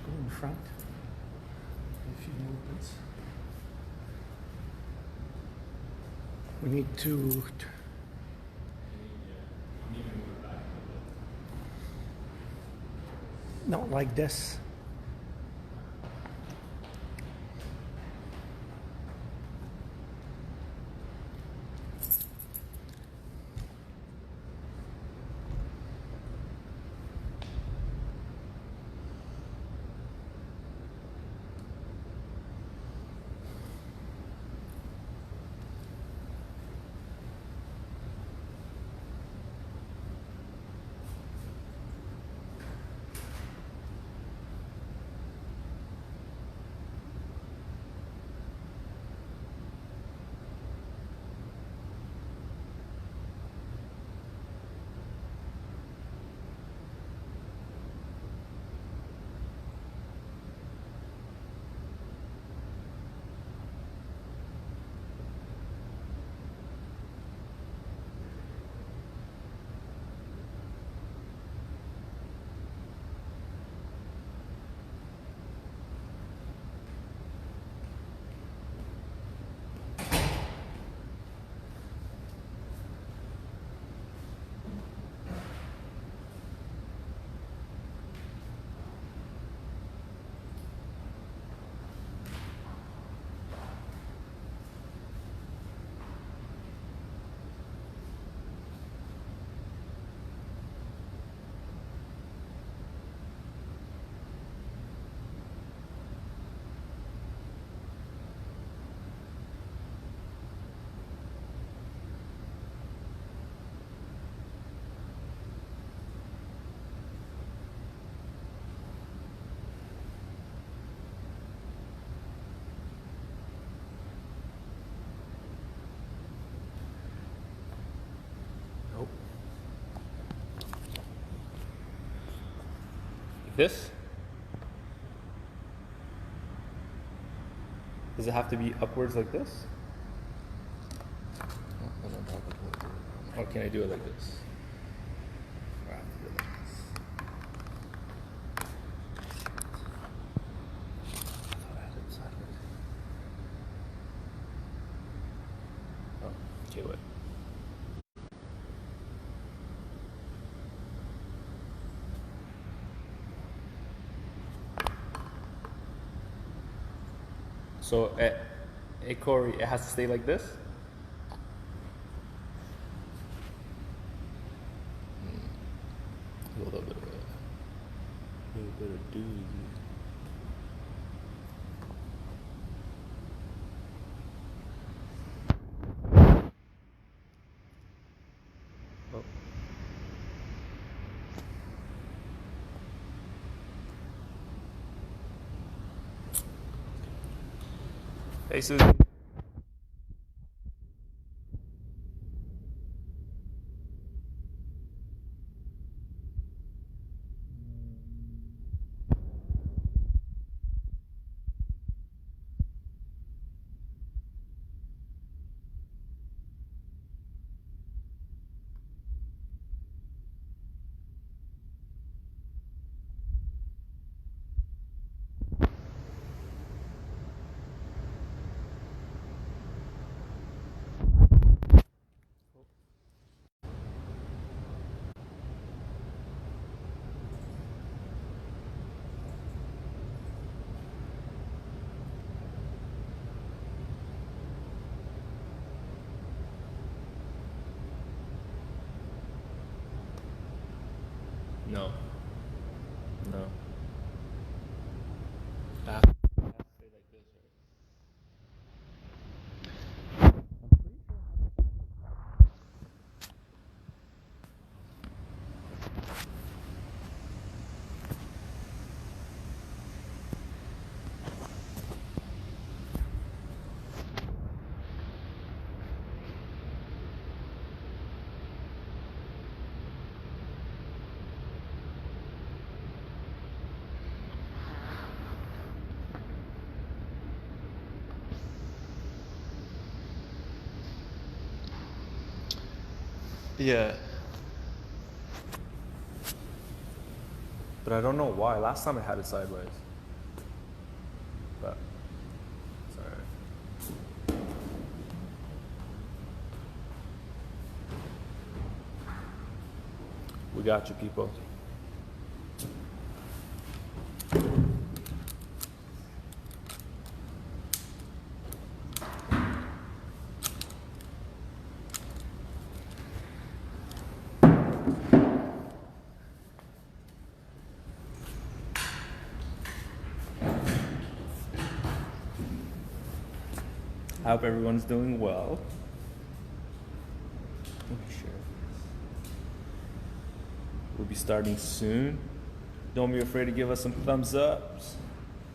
go in front. A few movements. We need to. Not like this. Nope. This? Does it have to be upwards like this? Or can I do it like this? Or I have to do it like this? I thought I had it sideways. Oh, okay, wait. So, Corey, it has to stay like this? A little bit of doozy. Oh. Hey, Susie. No. No. I have to stay like this, right? Yeah. But I don't know why. Last time I had it sideways. but it's alright. We got you, people. I hope everyone's doing well. Let me share this. We'll be starting soon. Don't be afraid to give us some thumbs ups,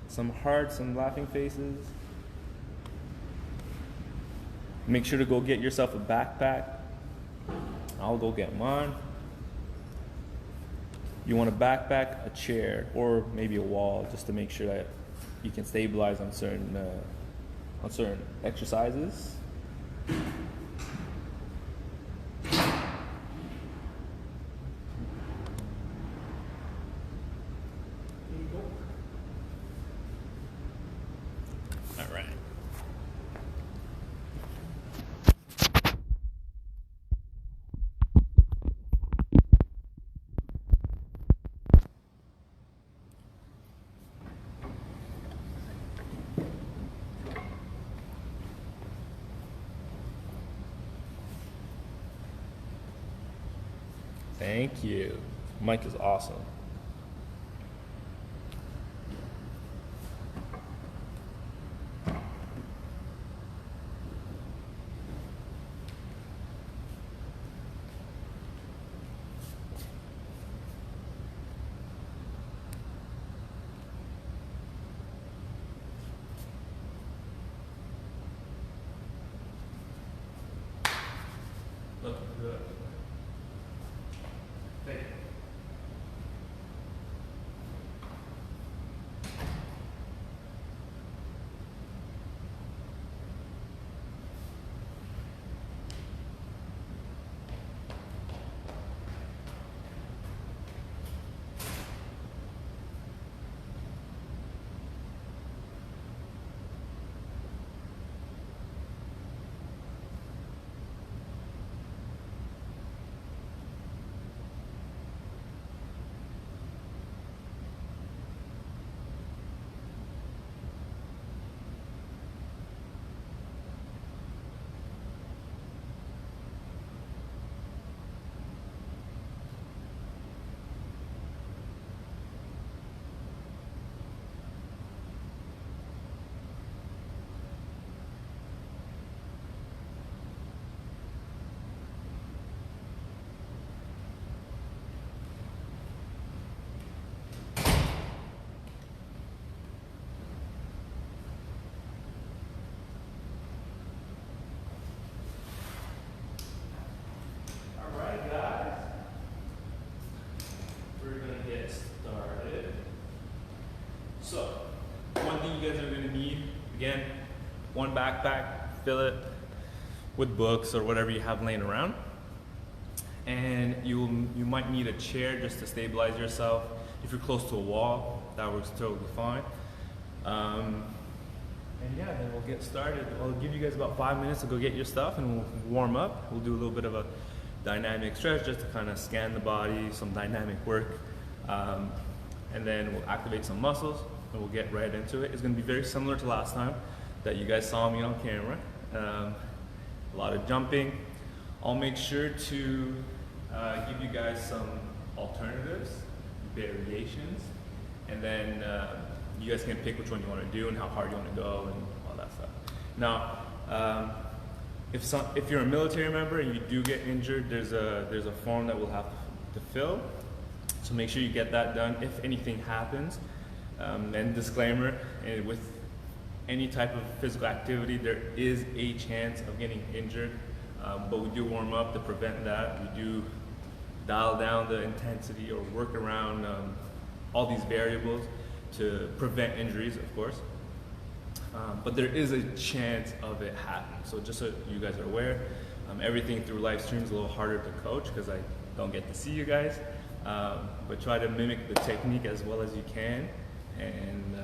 some hearts, some laughing faces. Make sure to go get yourself a backpack. I'll go get mine. You want a backpack, a chair, or maybe a wall, just to make sure that you can stabilize on certain exercises. All right. Thank you. Mike is awesome. Looking good. Thank you. So, one thing you guys are going to need, again, one backpack, fill it with books or whatever you have laying around. And you might need a chair just to stabilize yourself. If you're close to a wall, that works totally fine. And yeah, then we'll get started. I'll give you guys about 5 minutes to go get your stuff and we'll warm up. We'll do a little bit of a dynamic stretch just to kind of scan the body, some dynamic work. And then we'll activate some muscles and we'll get right into it. It's gonna be very similar to last time that you guys saw me on camera. A lot of jumping. I'll make sure to give you guys some alternatives, variations, and then you guys can pick which one you want to do and how hard you want to go and all that stuff. Now, if you're a military member and you do get injured, there's a form that we'll have to fill. So make sure you get that done if anything happens. And disclaimer, with any type of physical activity, there is a chance of getting injured, but we do warm up to prevent that. We do dial down the intensity or work around all these variables to prevent injuries, of course. But there is a chance of it happening. So just so you guys are aware, everything through live stream is a little harder to coach because I don't get to see you guys. But try to mimic the technique as well as you can. And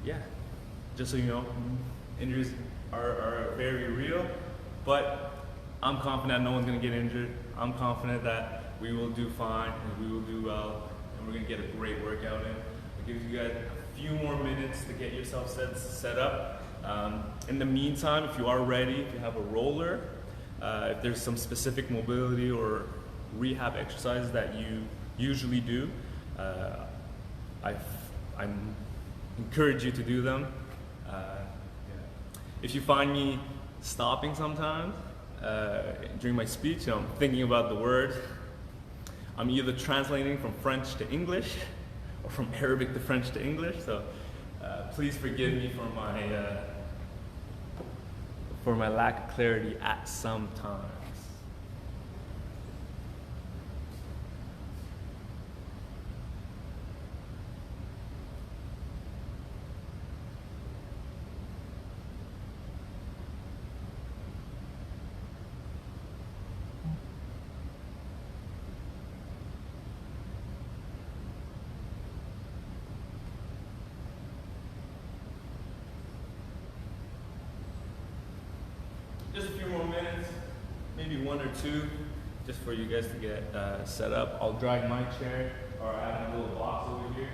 yeah, just so you know, injuries are very real, but I'm confident no one's gonna get injured. I'm confident that we will do fine and we will do well, and we're gonna get a great workout in. I'll give you guys a few more minutes to get yourself set up. In the meantime, if you are ready, if you have a roller, if there's some specific mobility or rehab exercises that you usually do, I encourage you to do them. If you find me stopping sometimes during my speech, I'm thinking about the word. I'm either translating from French to English or from Arabic to French to English. So please forgive me for my lack of clarity at some times. Just a few more minutes, maybe one or two, just for you guys to get set up. I'll drag my chair, or I have a little box over here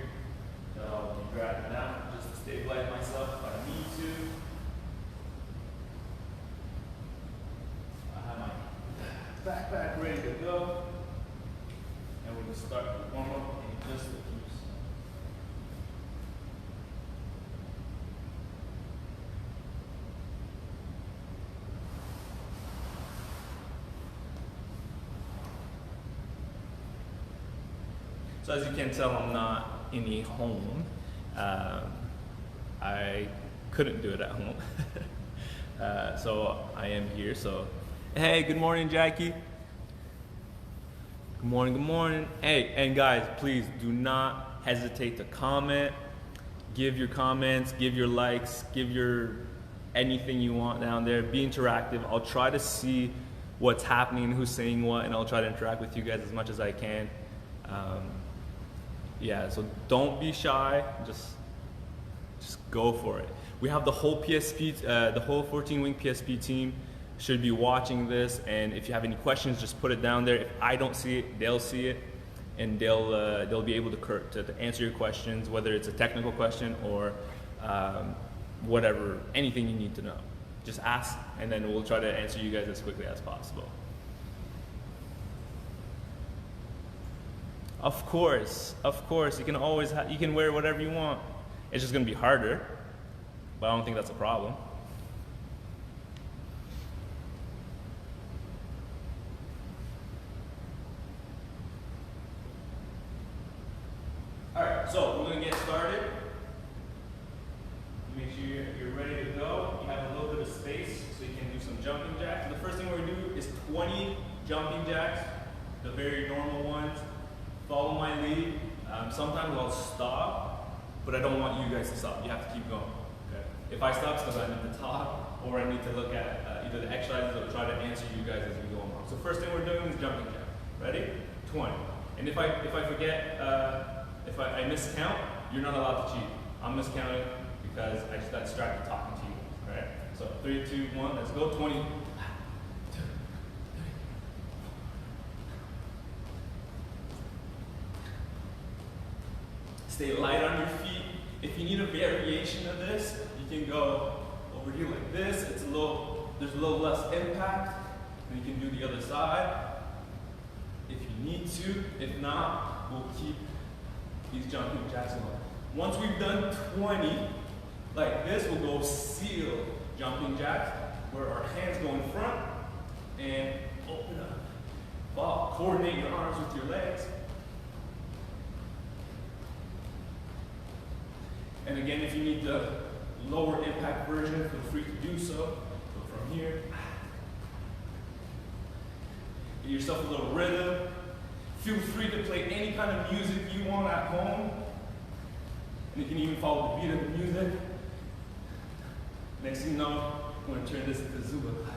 that I'll be dragging down just to stabilize myself if I need to. I have my backpack ready to go, and we're going to start the warm up in just a few seconds. So as you can tell, I'm not in a home. I couldn't do it at home. So I am here. So, hey, good morning, Jackie. Good morning, good morning. Hey, and guys, please do not hesitate to comment. Give your comments, give your likes, give your anything you want down there. Be interactive. I'll try to see what's happening, who's saying what, and I'll try to interact with you guys as much as I can. Yeah, so don't be shy, just go for it. We have the whole PSP, the whole 14 Wing PSP team should be watching this, and if you have any questions, just put it down there. If I don't see it, they'll see it, and they'll be able to answer your questions, whether it's a technical question or whatever, anything you need to know. Just ask, and then we'll try to answer you guys as quickly as possible. Of course, you can always you can wear whatever you want. It's just gonna be harder, but I don't think that's a problem. All right, so we're gonna get started. Make sure you're ready to go. You have a little bit of space, so you can do some jumping jacks. The first thing we're gonna do is 20 jumping jacks, the very normal ones. Follow my lead. Sometimes I'll stop, but I don't want you guys to stop. You have to keep going. Okay? If I stop, it's because I need to talk, or I need to look at either the exercises or try to answer you guys as we go along. So first thing we're doing is jumping jack. Ready? 20. And if I forget, if I miscount, you're not allowed to cheat. I'm miscounting because I just got distracted talking to you. All right? So 3, 2, 1. Let's go. 20. Stay light on your feet. If you need a variation of this, you can go over here like this. There's a little less impact. And you can do the other side if you need to. If not, we'll keep these jumping jacks going. Once we've done 20 like this, we'll go seal jumping jacks where our hands go in front and open up. Well, coordinate your arms with your legs. And again, if you need the lower impact version, feel free to do so. So from here, get yourself a little rhythm. Feel free to play any kind of music you want at home. And you can even follow the beat of the music. Next thing you know, I'm going to turn this into Zumba class.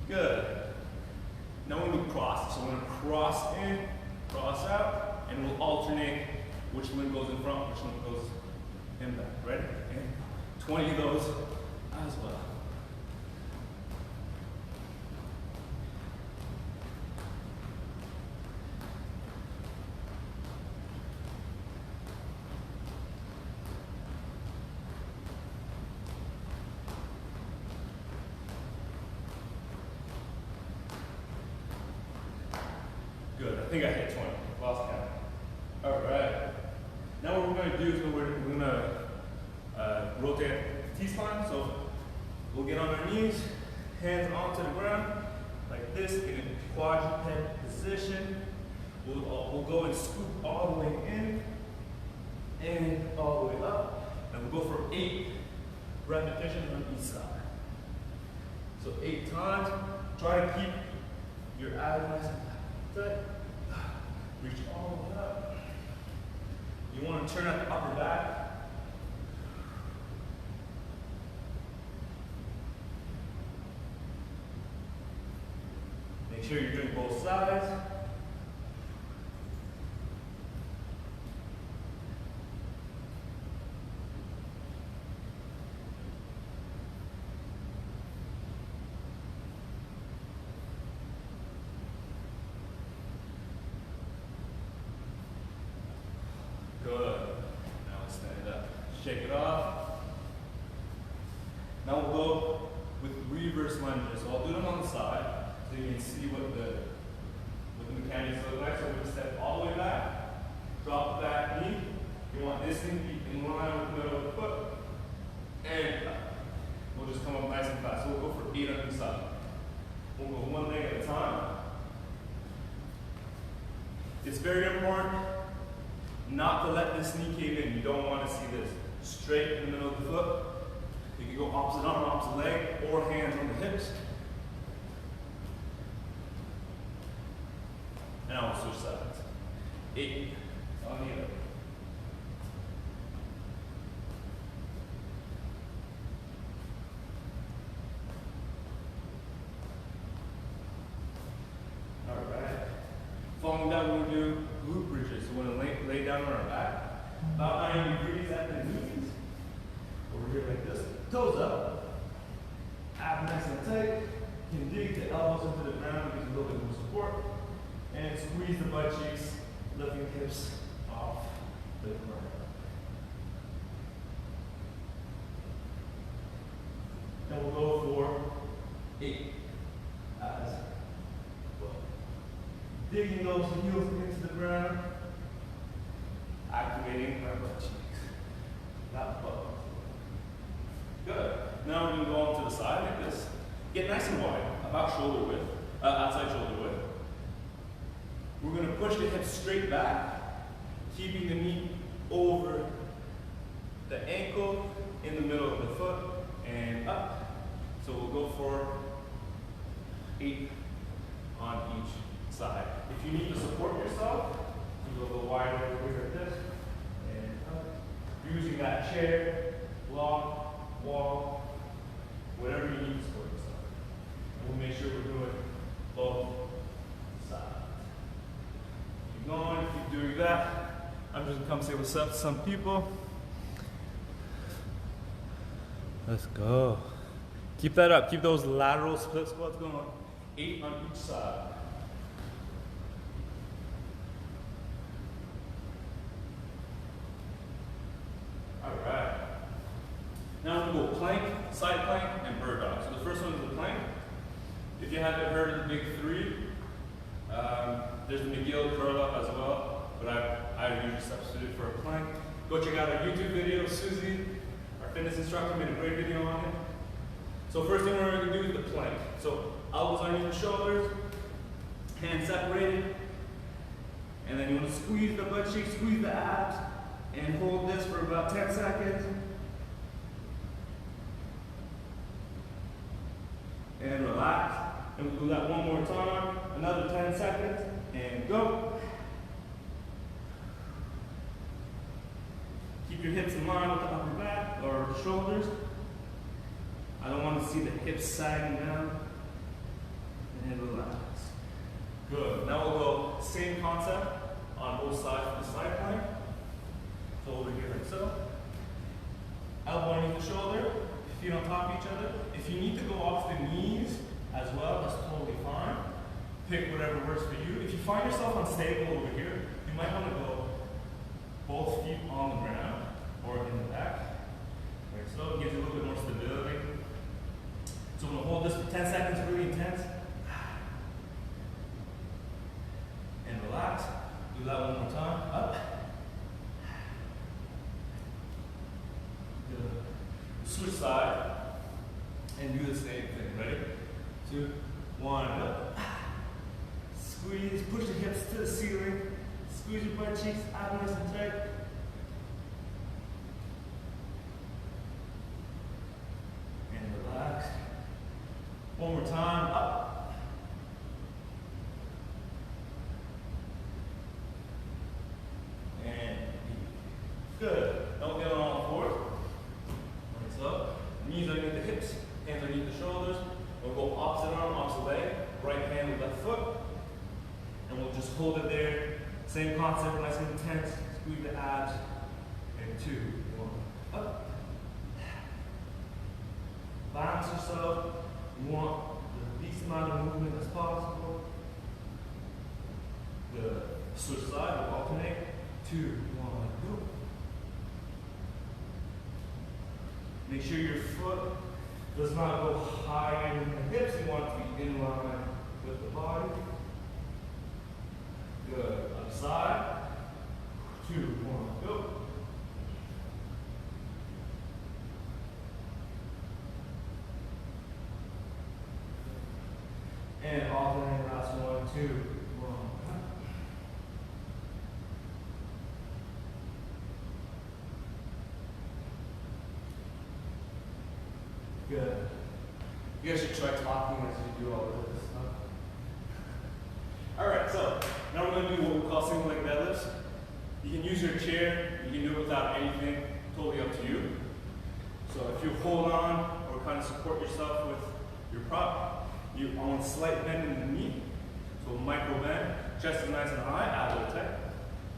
Good. Now we're going to cross. So we're going to cross in, cross out, and we'll alternate which one goes in front, which one goes and back. Ready? And 20 of those as well. Good, I think I hit 20, lost count. All right, now what we're gonna do is we're gonna rotate T-spine. So we'll get on our knees, hands onto the ground, like this, in a quadruped position. We'll go and scoop all the way in, and all the way up. And we'll go for 8 repetitions on each side. So 8 times, try to keep your abs nice and tight. Reach all the way up. You want to turn at the upper back. Make sure you're doing both sides. Good. Now let's stand up. Shake it off. Now we'll go with reverse lunges. So I'll do them on the side so you can see what the mechanics look like. So we're going to step all the way back, drop the back knee. You want this thing to be in line with the middle of the foot, and we'll just come up nice and fast. So we'll go for 8 on each side. We'll go one leg at a time. It's very important not to let this knee cave in. You don't want to see this. Straight in the middle of the foot. You can go opposite arm, opposite leg, or hands on the hips. And I'll switch sides. 8 on the other. Alright. Following that, we're going to do glute bridges. So we're going to lay down on our back, about 90 degrees at the knees. Over here like this. Toes up. Abs nice and tight. You can dig the elbows into the ground, gives a little bit more support. And squeeze the butt cheeks, lifting the hips off the ground. And we'll go for 8 as well. Digging those heels into the ground, activating our butt cheeks. Not butt. Good. Now we're going to go on to the side like this. Get nice and wide, about shoulder width, outside shoulder width. We're going to push the hips straight back, keeping the knee over the ankle, in the middle of the foot, and up. So we'll go for 8 on each side. If you need to support yourself, you go a little wider over here like this, and up. Using that chair, block, wall, whatever you need to support yourself. And we'll make sure we're doing both sides. Keep going, keep doing that. I'm just gonna come say what's up to some people. Let's go. Keep that up. Keep those lateral split squats going. 8 on each side. Alright. Now we're going to go plank, side plank, and bird dog. So the first one is the plank. If you haven't heard of the big 3, there's the McGill curl up as well, but I usually substitute for a plank. Go check out our YouTube video. Susie, our fitness instructor, made a great video on it. So first thing we're going to do is the plank. So elbows underneath the shoulders, hands separated, and then you want to squeeze the butt cheeks, squeeze the abs, and hold this for about 10 seconds. And relax. And we'll do that one more time. Another 10 seconds. And go. Keep your hips in line with the upper back or the shoulders. I don't want to see the hips sagging down. And relax. Good. Now we'll go same concept on both sides of the side plank. So over here like so. elbow underneath the shoulder, feet on top of each other. If you need to go off the knees as well, that's totally fine. Pick whatever works for you. If you find yourself unstable over here, you might want to go both feet on the ground or in the back. Like so, it gives you a little bit more stability. So I'm going to hold this for 10 seconds, really intense. And relax. Do that one more time. Up. Good. Switch side and do the same thing. Ready? 2, 1, up. Squeeze, push the hips to the ceiling. Squeeze your butt cheeks out nice and tight. And relax. One more time, up. And good. Don't get on all fours. Like so. Knees underneath the hips, hands underneath the shoulders. We'll go opposite arm, opposite leg, right hand with left foot. And we'll just hold it there. Same concept, nice and intense. Squeeze the abs. And 2, 1, up. Balance yourself. You want the least amount of movement as possible. The switch side will alternate. 2, 1, go. Make sure your foot does not go higher than the hips. You want it to be in line with the body. Good. Other side. 2, 1, go. And alternate last 1, 2, 1. Good. You guys should try talking as you do all of this stuff. Alright, so now we're going to do what we call single leg deadlifts. You can use your chair, you can do it without anything, totally up to you. So if you hold on or kind of support yourself with your prop, you on a slight bend in the knee. So micro bend, chest is nice and high, elbow tight.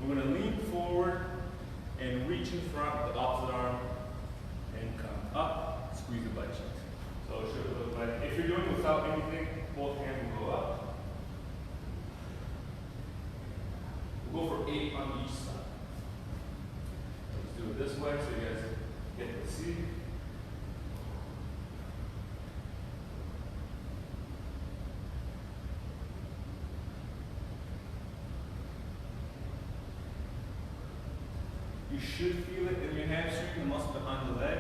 We're going to lean forward and reach in front with the opposite arm and come up, squeeze the butt cheeks. So it should look like, if you're doing it without anything, both hands will go up. We'll go for 8 on each side. Let's do it this way so you guys get to see. You should feel it in your hamstring, the muscle behind the leg.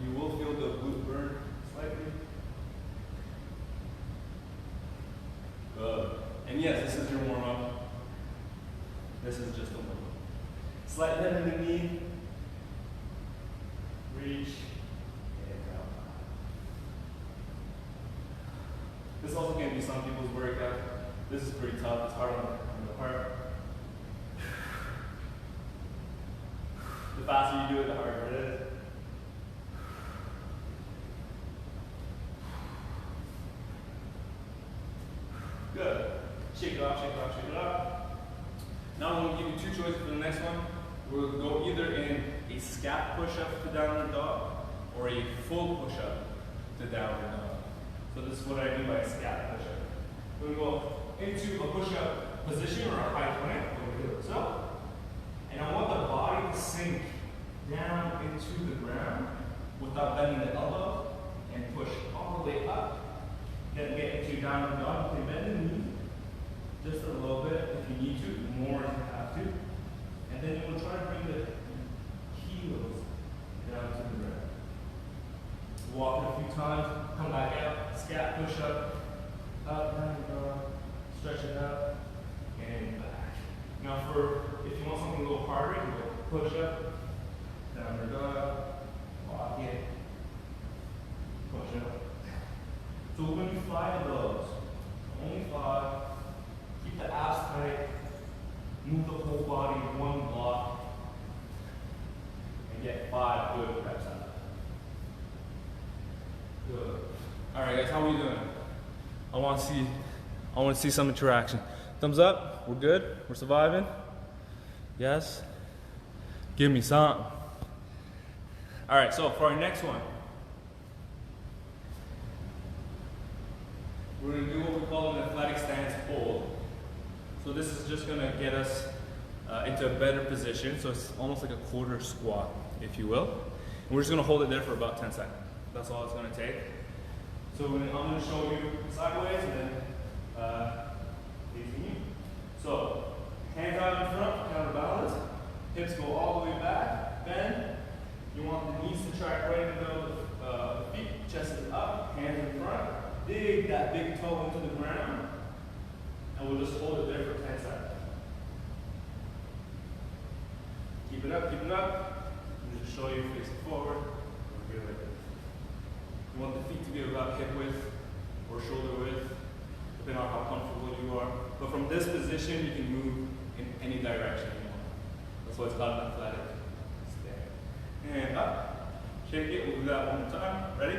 You will feel the glute burn slightly. Good. And yes, this is your warm-up. This is just a warm-up. Slight bend in the knee. Reach. And down. This also can be some people's workout. This is pretty tough. It's hard on the heart. The faster you do it, the harder it is. Good. Shake it off, shake it off, shake it off. Now I'm going to give you 2 choices for the next one. We'll go either in a scap push-up to downward dog or a full push-up to downward dog. So this is what I mean by a scap push-up. We're going to go into a push-up position or a high plank. We're going to do it so. And I want the body to sink down into the ground without bending the elbow and push all the way up. Then get into downward dog. You can bend the knee just a little bit if you need to, more if you have to. And then you will try to bring the heels down to the ground. Walk it a few times, come back out, scap push up, downward dog, stretch it out, and back. Now if you want something a little harder, you go push up, downward dog, walk it, push up. So we're going to do 5 of those. Only 5. Keep the abs tight. Move the whole body in one block. And get 5 good reps out of it. Good. Alright guys, how are we doing? I want to see some interaction. Thumbs up. We're good. We're surviving. Yes. Give me some. All right, so for our next one, we're gonna do what we call an athletic stance hold. So this is just gonna get us into a better position. So it's almost like a quarter squat, if you will. And we're just gonna hold it there for about 10 seconds. That's all it's gonna take. So I'm gonna show you sideways and then facing you. So hands out in front, counterbalance. Hips go all the way back, bend. You want the knees to track right in the middle of the feet. Chest is up, hands in front. Dig that big toe into the ground. And we'll just hold it there for 10 seconds. Keep it up, keep it up. And just show you facing forward. You want the feet to be about hip width or shoulder width, depending on how comfortable you are. But from this position, you can move in any direction you want. That's why it's called an athletic stand. And up, shake it. We'll do that one more time. Ready?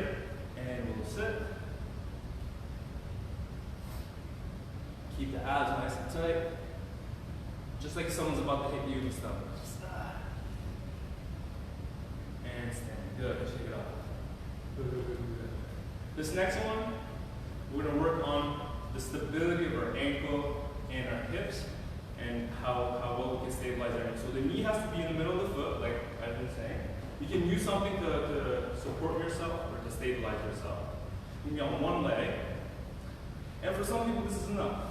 And we'll sit. Keep the abs nice and tight. Just like someone's about to hit you in the stomach. Just, and stand. Good. Shake it off. Good, good, good, good. This next one, we're going to work on the stability of our ankle and our hips and how well we can stabilize our ankle. So the knee has to be in the middle of the foot, like I've been saying. You can use something to support yourself or to stabilize yourself. You can be on one leg. And for some people, this is enough.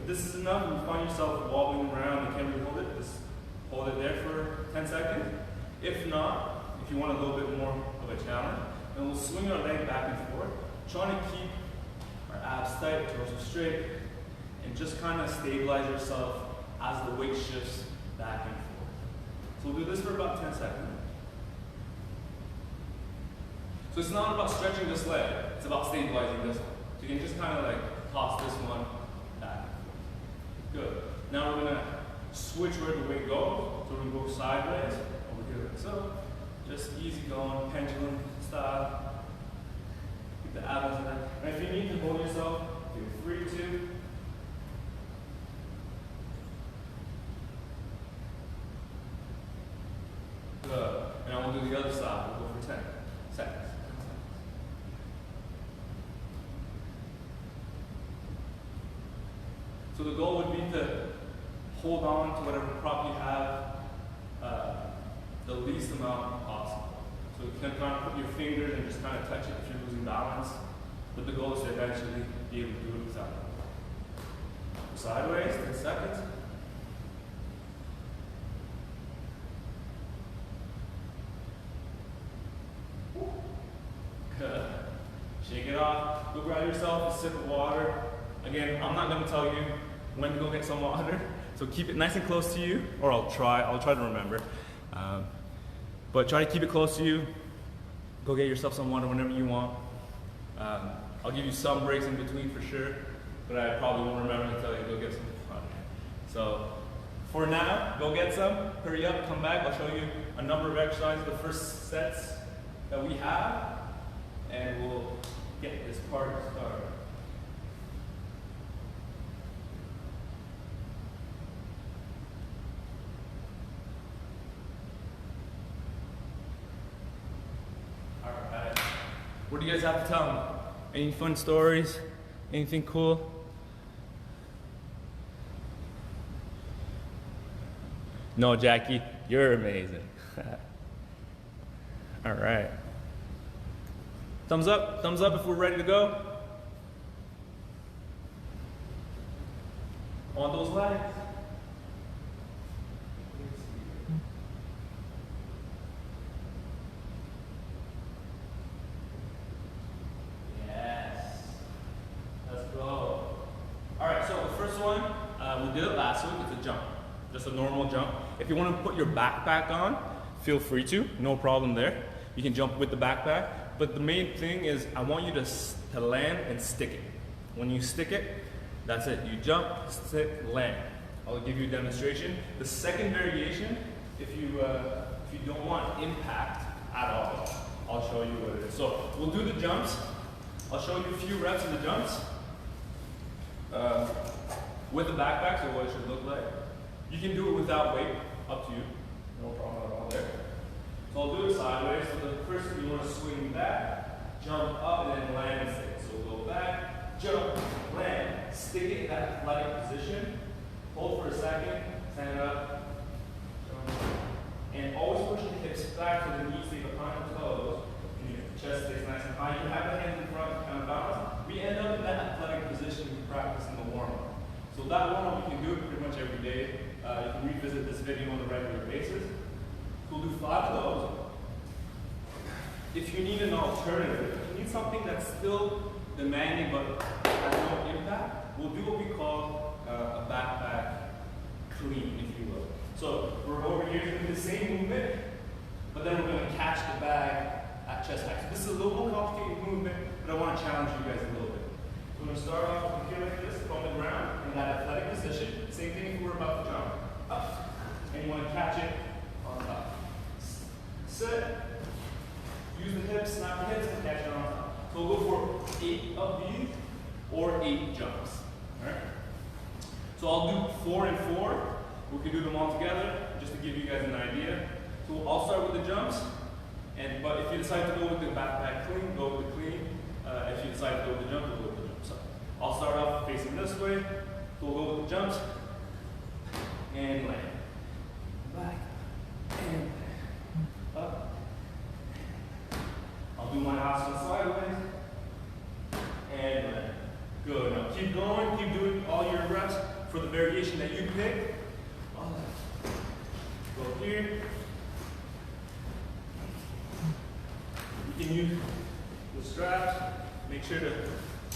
If this is enough and you find yourself wobbling around and can't really hold it, just hold it there for 10 seconds. If not, if you want a little bit more of a challenge, then we'll swing our leg back and forth, trying to keep our abs tight, torso straight, and just kind of stabilize yourself as the weight shifts back and forth. So we'll do this for about 10 seconds. So it's not about stretching this leg, it's about stabilizing this one. So you can just kind of like toss this one back and forth. Good. Now we're going to switch where the weight goes. So we're going to go sideways, over here like so. Just easy going, pendulum style. Keep the abs in there. And if you need to hold yourself, feel free to. Good. And I will do the other side. We'll go for 10 seconds. So the goal would be to hold on to whatever prop you have the least amount possible. So you can kind of put your fingers and just kind of touch it if you're losing balance. But the goal is to eventually be able to do it without it. Sideways, 10 seconds. Good. Shake it off. Go grab yourself a sip of water. Again, I'm not going to tell you when to go get some water. So keep it nice and close to you, or I'll try to remember. But try to keep it close to you. Go get yourself some water whenever you want. I'll give you some breaks in between for sure, but I probably won't remember to tell you to go get some water. So for now, go get some, hurry up, come back. I'll show you a number of exercises, the first sets that we have, and we'll get this part started. What do you guys have to tell me? Any fun stories? Anything cool? No, Jackie, you're amazing. All right. Thumbs up if we're ready to go. On those legs. We did it last week. It's a jump, just a normal jump. If you want to put your backpack on, feel free to, no problem there. You can jump with the backpack, but the main thing is I want you to land and stick it. When you stick it, that's it. You jump, stick, land. I'll give you a demonstration. The second variation, if you don't want impact at all, I'll show you what it is. So we'll do the jumps. I'll show you a few reps of the jumps. With the backpack, so what it should look like. You can do it without weight, up to you. No problem at all there. So I'll do it sideways. So the first thing you want to swing back, jump up, and then land and stick. So we'll go back, jump, land, stick it in that athletic position. Hold for a second, stand up, jump, and always push the hips back so the knees stay behind the toes, and your chest stays nice and high. You have the hands in front, kind of balance. We end up in that athletic position we practice in the warm-up. So that warm-up, you can do it pretty much every day. You can revisit this video on a regular basis. We'll do 5 of those. If you need an alternative, if you need something that's still demanding but has no impact, we'll do what we call a backpack clean, if you will. So we're over here doing the same movement, but then we're going to catch the bag at chest height. So this is a little more complicated movement, but I want to challenge you guys a little bit. So we're going to start off with here like this, from the ground, in that athletic position. Same thing if we're about to jump. Up. And you want to catch it on top. Sit. Use the hips, snap the hips, and catch it on top. So we'll go for 8 of these, or 8 jumps. Alright? So I'll do 4 and 4. We can do them all together, just to give you guys an idea. So I'll start with the jumps. But if you decide to go with the backpack clean, go with the clean. If you decide to go with the jump, we'll go with the jump. So I'll start off facing this way. So we'll go with the jumps. And land. Back. And up. I'll do my asana sideways. And land. Good. Now keep going. Keep doing all your reps for the variation that you pick. Go here. You can use the straps. Make sure to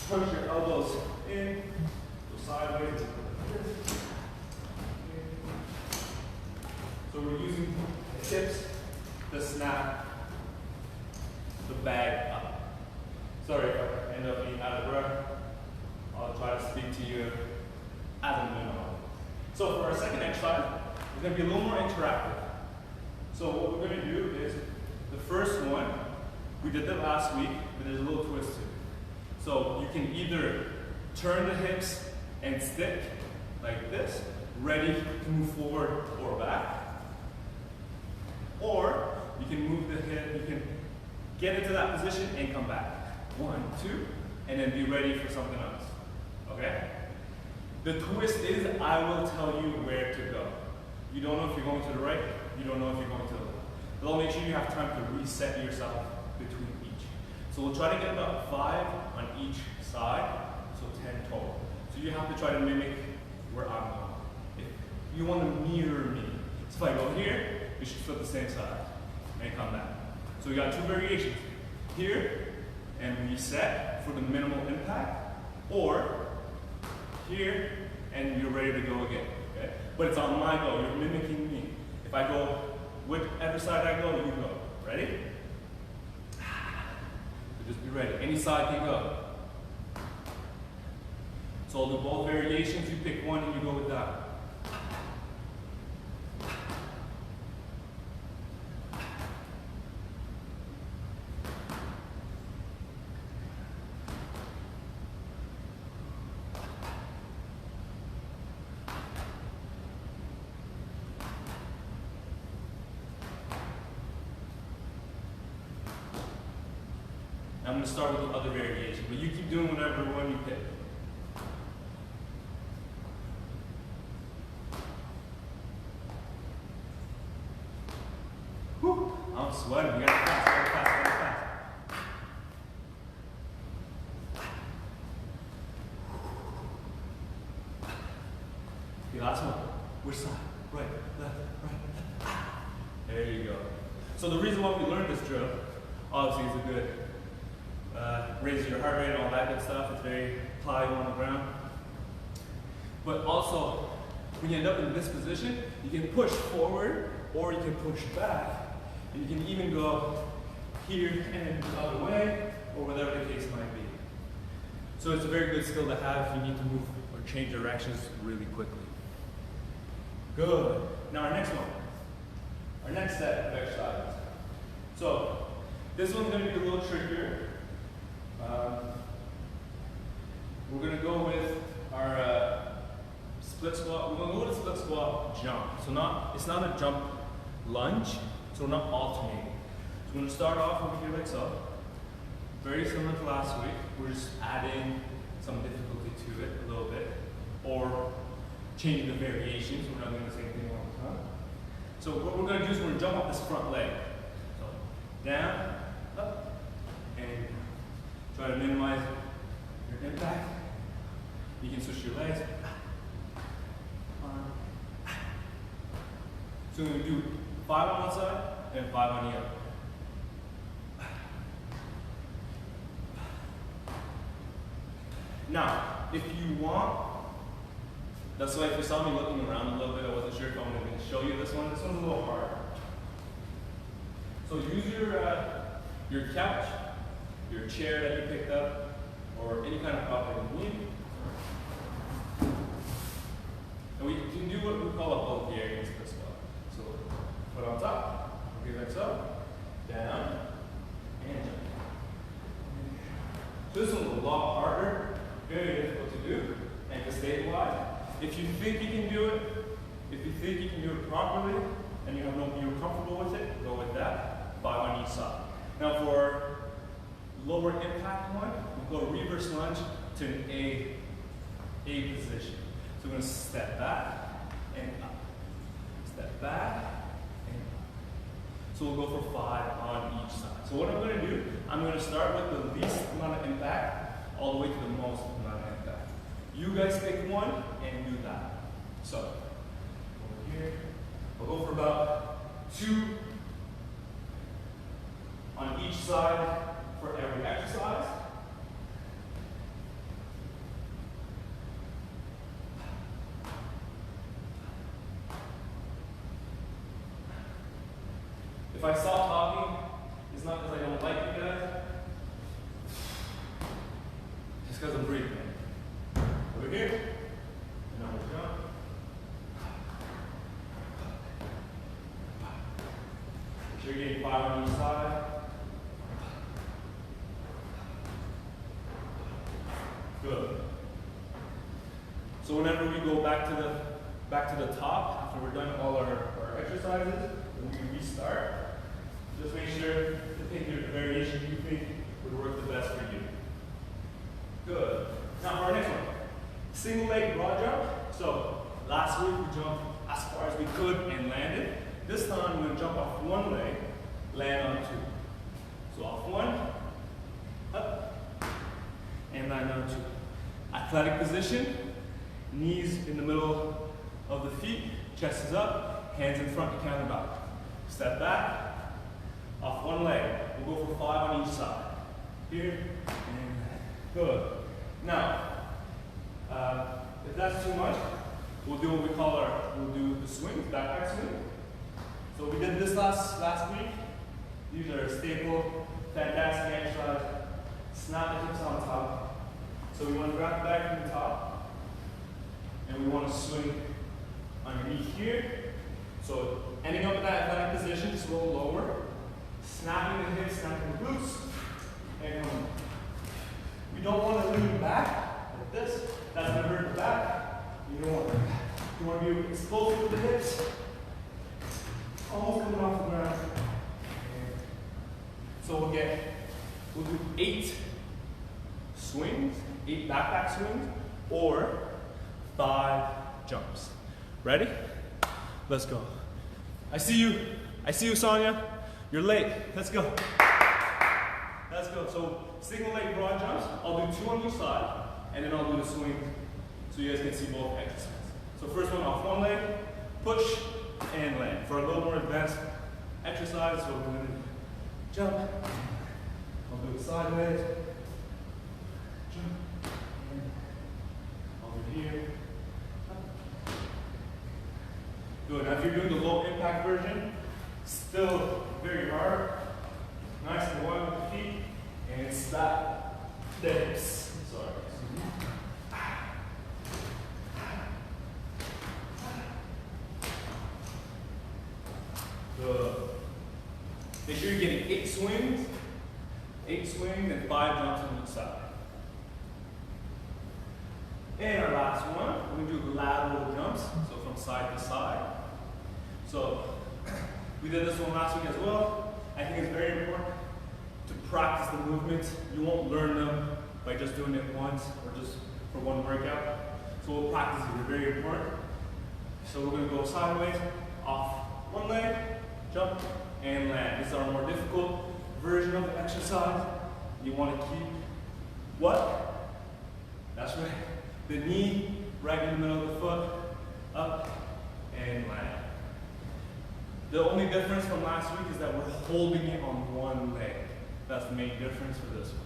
push your elbows in. Go sideways. So we're using the hips to snap the bag up. Sorry if I end up being out of breath. I'll try to speak to you as a minimum. So for our second exercise, it's going to be a little more interactive. So what we're going to do is, the first one, we did that last week, but there's a little twist to it. So you can either turn the hips and stick like this, ready to move forward or back. Or you can move the hip, you can get into that position and come back. 1, 2, and then be ready for something else. Okay? The twist is, I will tell you where to go. You don't know if you're going to the right, you don't know if you're going to the left. But I'll make sure you have time to reset yourself between each. So we'll try to get about 5 on each side, so 10 total. So you have to try to mimic where I'm going. If you want to mirror me. So if I go here, you should flip the same side and come back. So we got 2 variations. Here, and reset for the minimal impact, or here, and you're ready to go again. Okay? But it's on my go, you're mimicking me. If I go, whichever side I go, you go. Ready? So just be ready. Any side can go. So I'll do both variations, you pick one and you go with that. I'm going to start with the other variation, but you keep doing whatever one you pick. Whew, I'm sweating. We got to fast, very fast, very fast. The last one. Which side? Right, left, right. There you go. So the reason why we learned this drill, obviously, is a good raises your heart rate and all that good stuff. It's very pliable on the ground. But also, when you end up in this position, you can push forward or you can push back. And you can even go here and the other way, or whatever the case might be. So it's a very good skill to have if you need to move or change directions really quickly. Good. Now our next one. Our next set of exercises. So this one's going to be a little trickier. We're going to go with our split squat. We're going to go with a split squat jump. So it's not a jump lunge, so we're not alternating. we're going to start off over here like so. Very similar to last week. We're just adding some difficulty to it a little bit, or changing the variations. We're not doing the same thing all the time. So what we're going to do is we're going to jump off this front leg. So down, up, and try to minimize your impact. You can switch your legs. So we're going to do 5 on one side and 5 on the other. Now, if you want, that's why if you saw me looking around a little bit, I wasn't sure if I'm going to show you this one. This one's a little hard. So use your couch, your chair that you picked up, or any kind of prop that you need. And we can do what we call a Bulgarian split squat. So foot on top, okay, like so, down, and jump. So this one's a lot harder, very difficult to do, and to stabilize. If you think you can do it, if you think you can do it properly, and you're comfortable with it, go with that. 5 on each side. Now for lower impact one, we'll go reverse lunge to an A position. So we're going to step back and up. Step back and up. So we'll go for 5 on each side. So what I'm going to do, I'm going to start with the least amount of impact all the way to the most amount of impact. You guys pick one and do that. So over here, we'll go for about 2 on each side for every exercise. If I stop talking, it's not because I don't like you guys, it's because I'm breathing. Over here, and now we'll jump. Make sure you're getting 5 on each side. Good. So whenever we go back to the top, after we're done all our exercises, when we restart, just make sure to pick your variation you think would work the best for you. Good. Now for our next one, single leg broad jump. So last week we jumped as far as we could and landed. This time we're going to jump off one leg, land on 2. So off 1, up, and land on 2. Athletic position, knees in the middle of the feet, chest is up, hands in front to counter back. Step back, off one leg. We'll go for 5 on each side. Here, and good. Now, if that's too much, we'll do what we call we'll do the swings, backpack swing. So we did this last week. These are a staple, fantastic exercise. Snap the hips on top. So we want to grab the back from the top, and we want to swing underneath here. So ending up in that athletic position, just roll lower, snapping the hips, snapping the glutes, and we don't want to lean back like this. That's going to hurt the back. You want to be explosive with the hips, almost coming off the ground. So we'll do 8 swings, 8 backpack swings, or 5 jumps. Ready? Let's go. I see you, Sonia. You're late. Let's go. Let's go. So single leg broad jumps. I'll do 2 on each side, and then I'll do the swings so you guys can see both exercises. So first one off one leg, push and land. For a little more advanced exercise, so we're going to jump. I'll do it sideways. Jump. And over here. Good. Now if you're doing the low impact version, still very hard. Nice and wide with the feet. And stop the hips. Sorry. Good. Make sure you're getting 8 swings. 8 swings and 5 jumps on each side. And our last one, we're going to do lateral jumps, so from side to side. So we did this one last week as well. I think it's very important important to practice the movements. You won't learn them by just doing it once or just for one workout. So we'll practice it. They're very important. So we're going to go sideways, off one leg, jump, and land. This is our more difficult version of the exercise. You want to keep what? That's right. The knee right in the middle of the foot, up and land. The only difference from last week is that we're holding it on one leg. That's the main difference for this one.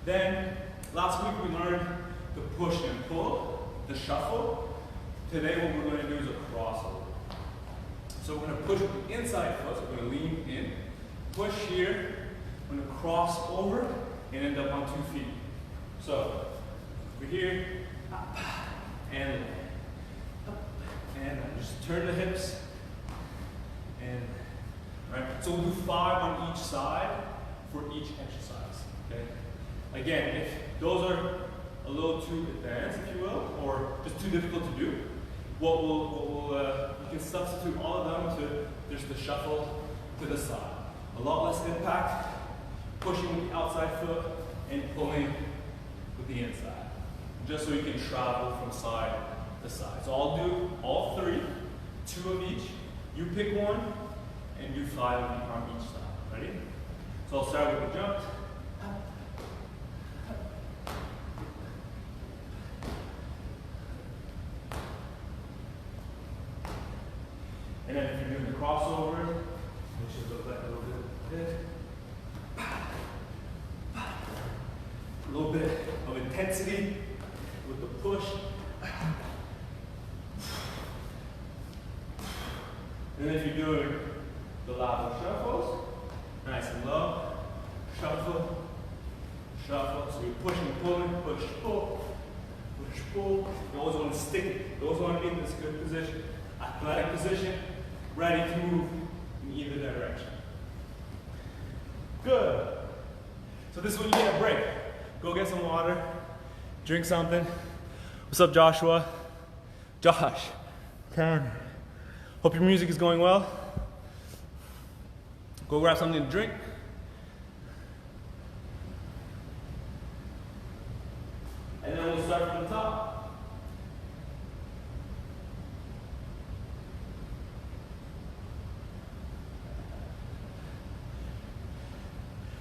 Then, last week we learned to push and pull, the shuffle. Today what we're going to do is a crossover. So we're going to push with the inside foot, so we're going to lean in, push here, we're going to cross over, and end up on 2 feet. So, we're here, up, and land. Up, and land. Just turn the hips, and, right? So we'll do 5 on each side for each exercise, okay? Again, if those are a little too advanced, if you will, or just too difficult to do, you can substitute all of them to just the shuffle to the side. A lot less impact, pushing with the outside foot and pulling with the inside. Just so you can travel from side to side. So I'll do all 3, 2 of each. You pick one and do 5 on each side. Ready? So I'll start with the jump. And then if you're doing the crossover, it should look like a little bit like this. A little bit of intensity with the push. And then if you're doing the lateral shuffles, nice and low, shuffle, shuffle. So you're pushing and pulling, push, pull, push, pull. You always want to stick it. You always want to be in this good position, athletic position, ready to move in either direction. Good. So this is when you get a break. Go get some water, drink something. What's up, Joshua? Josh, Ken. Hope your music is going well. Go grab something to drink. And then we'll start from the top.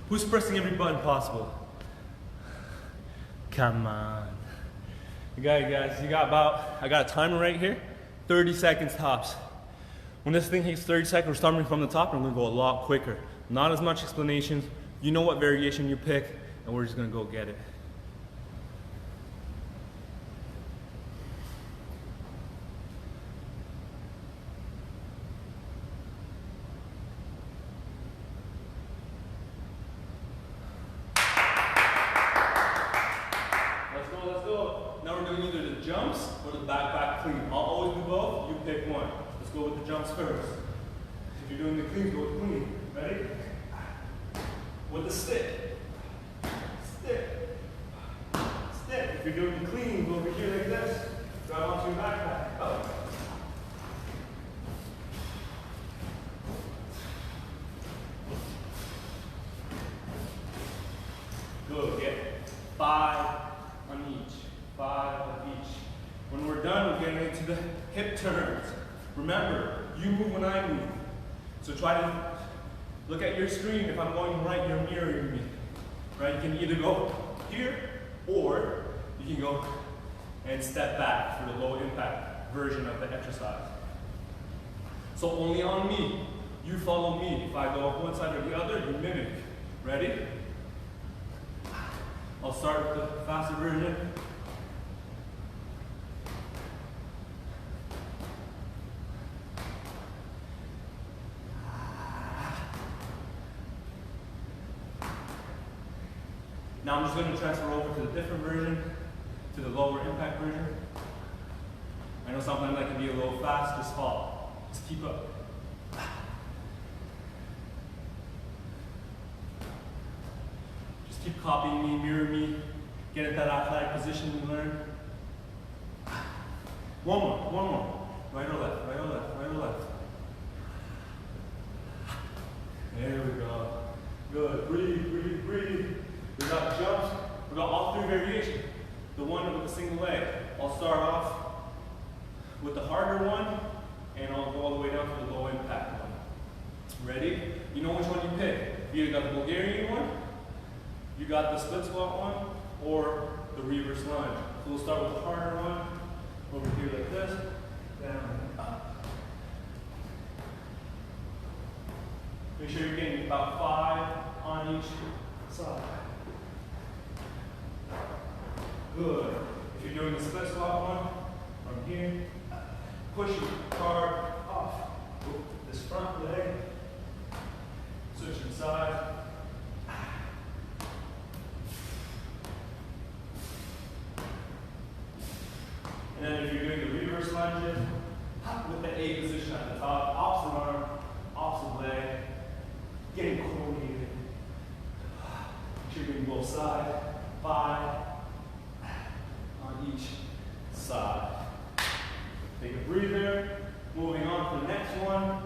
Who's pressing every button possible? Come on. You got it, guys. You got about, I got a timer right here, 30 seconds tops. When this thing hits 30 seconds, we're starting from the top and we're gonna go a lot quicker. Not as much explanations. You know what variation you pick, and we're just gonna go get it. Let's go. Now we're doing either the jumps or the back clean. I'll always do both, you pick one. Let's go with the jumps first. If you're doing the clean, go with clean. Ready? With the stick. Stick. Stick. If you're doing the clean, go over here like this. Grab onto your backpack. Up. Good. Get 5 on each. 5 of each. When we're done, we're getting into the hip turns. Remember, you move when I move. So try to look at your screen. If I'm going right, you're mirroring me. Right? You can either go here or you can go and step back for the low impact version of the exercise. So only on me. You follow me. If I go up one side or the other, you mimic. Ready? I'll start with the faster version. Now I'm just going to transfer over to the different version, to the lower impact version. I know sometimes that can be a little fast, just follow. Just keep up. Just keep copying me, mirror me, get at that athletic position we learned. One more. Right or left, right or left, right or left. There we go. Good. one with the single leg. I'll start off with the harder one, and I'll go all the way down to the low impact one. Ready? You know which one you pick. You either got the Bulgarian one, you got the split squat one, or the reverse lunge. So we'll start with the harder one, over here like this, down, up. Make sure you're getting about 5 on each side. Good. If you're doing the split squat one, from here, pushing hard off this front leg, switching side. And then if you're doing the reverse lunges, with the A position at the top, opposite arm, opposite leg, getting coordinated. Make sure you're doing both sides. 5 on each side. Take a breather. Moving on to the next one.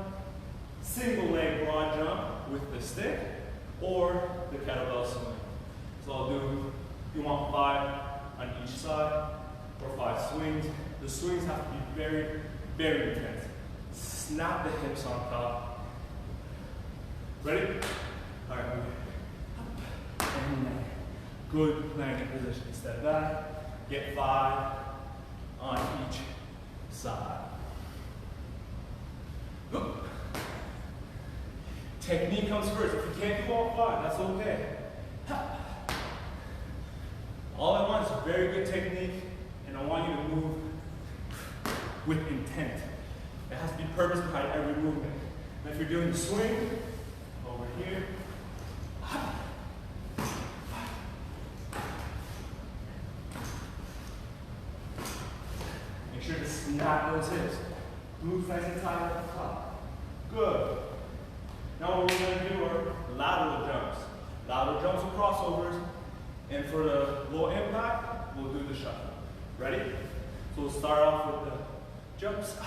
Single leg broad jump with the stick or the kettlebell swing. So I'll do, you want 5 on each side or 5 swings. The swings have to be very, very intense. Snap the hips on top. Ready? All right, and good planking position. Step back, get 5 on each side. Technique comes first. If you can't do all 5, that's okay. All I want is a very good technique, and I want you to move with intent. It has to be purpose behind every movement. And if you're doing the swing, over here, make sure to snap those hips. Move nice and tight at the top. Good. Now what we're going to do are lateral jumps. Lateral jumps with crossovers. And for the low impact, we'll do the shuffle. Ready? So we'll start off with the jumps.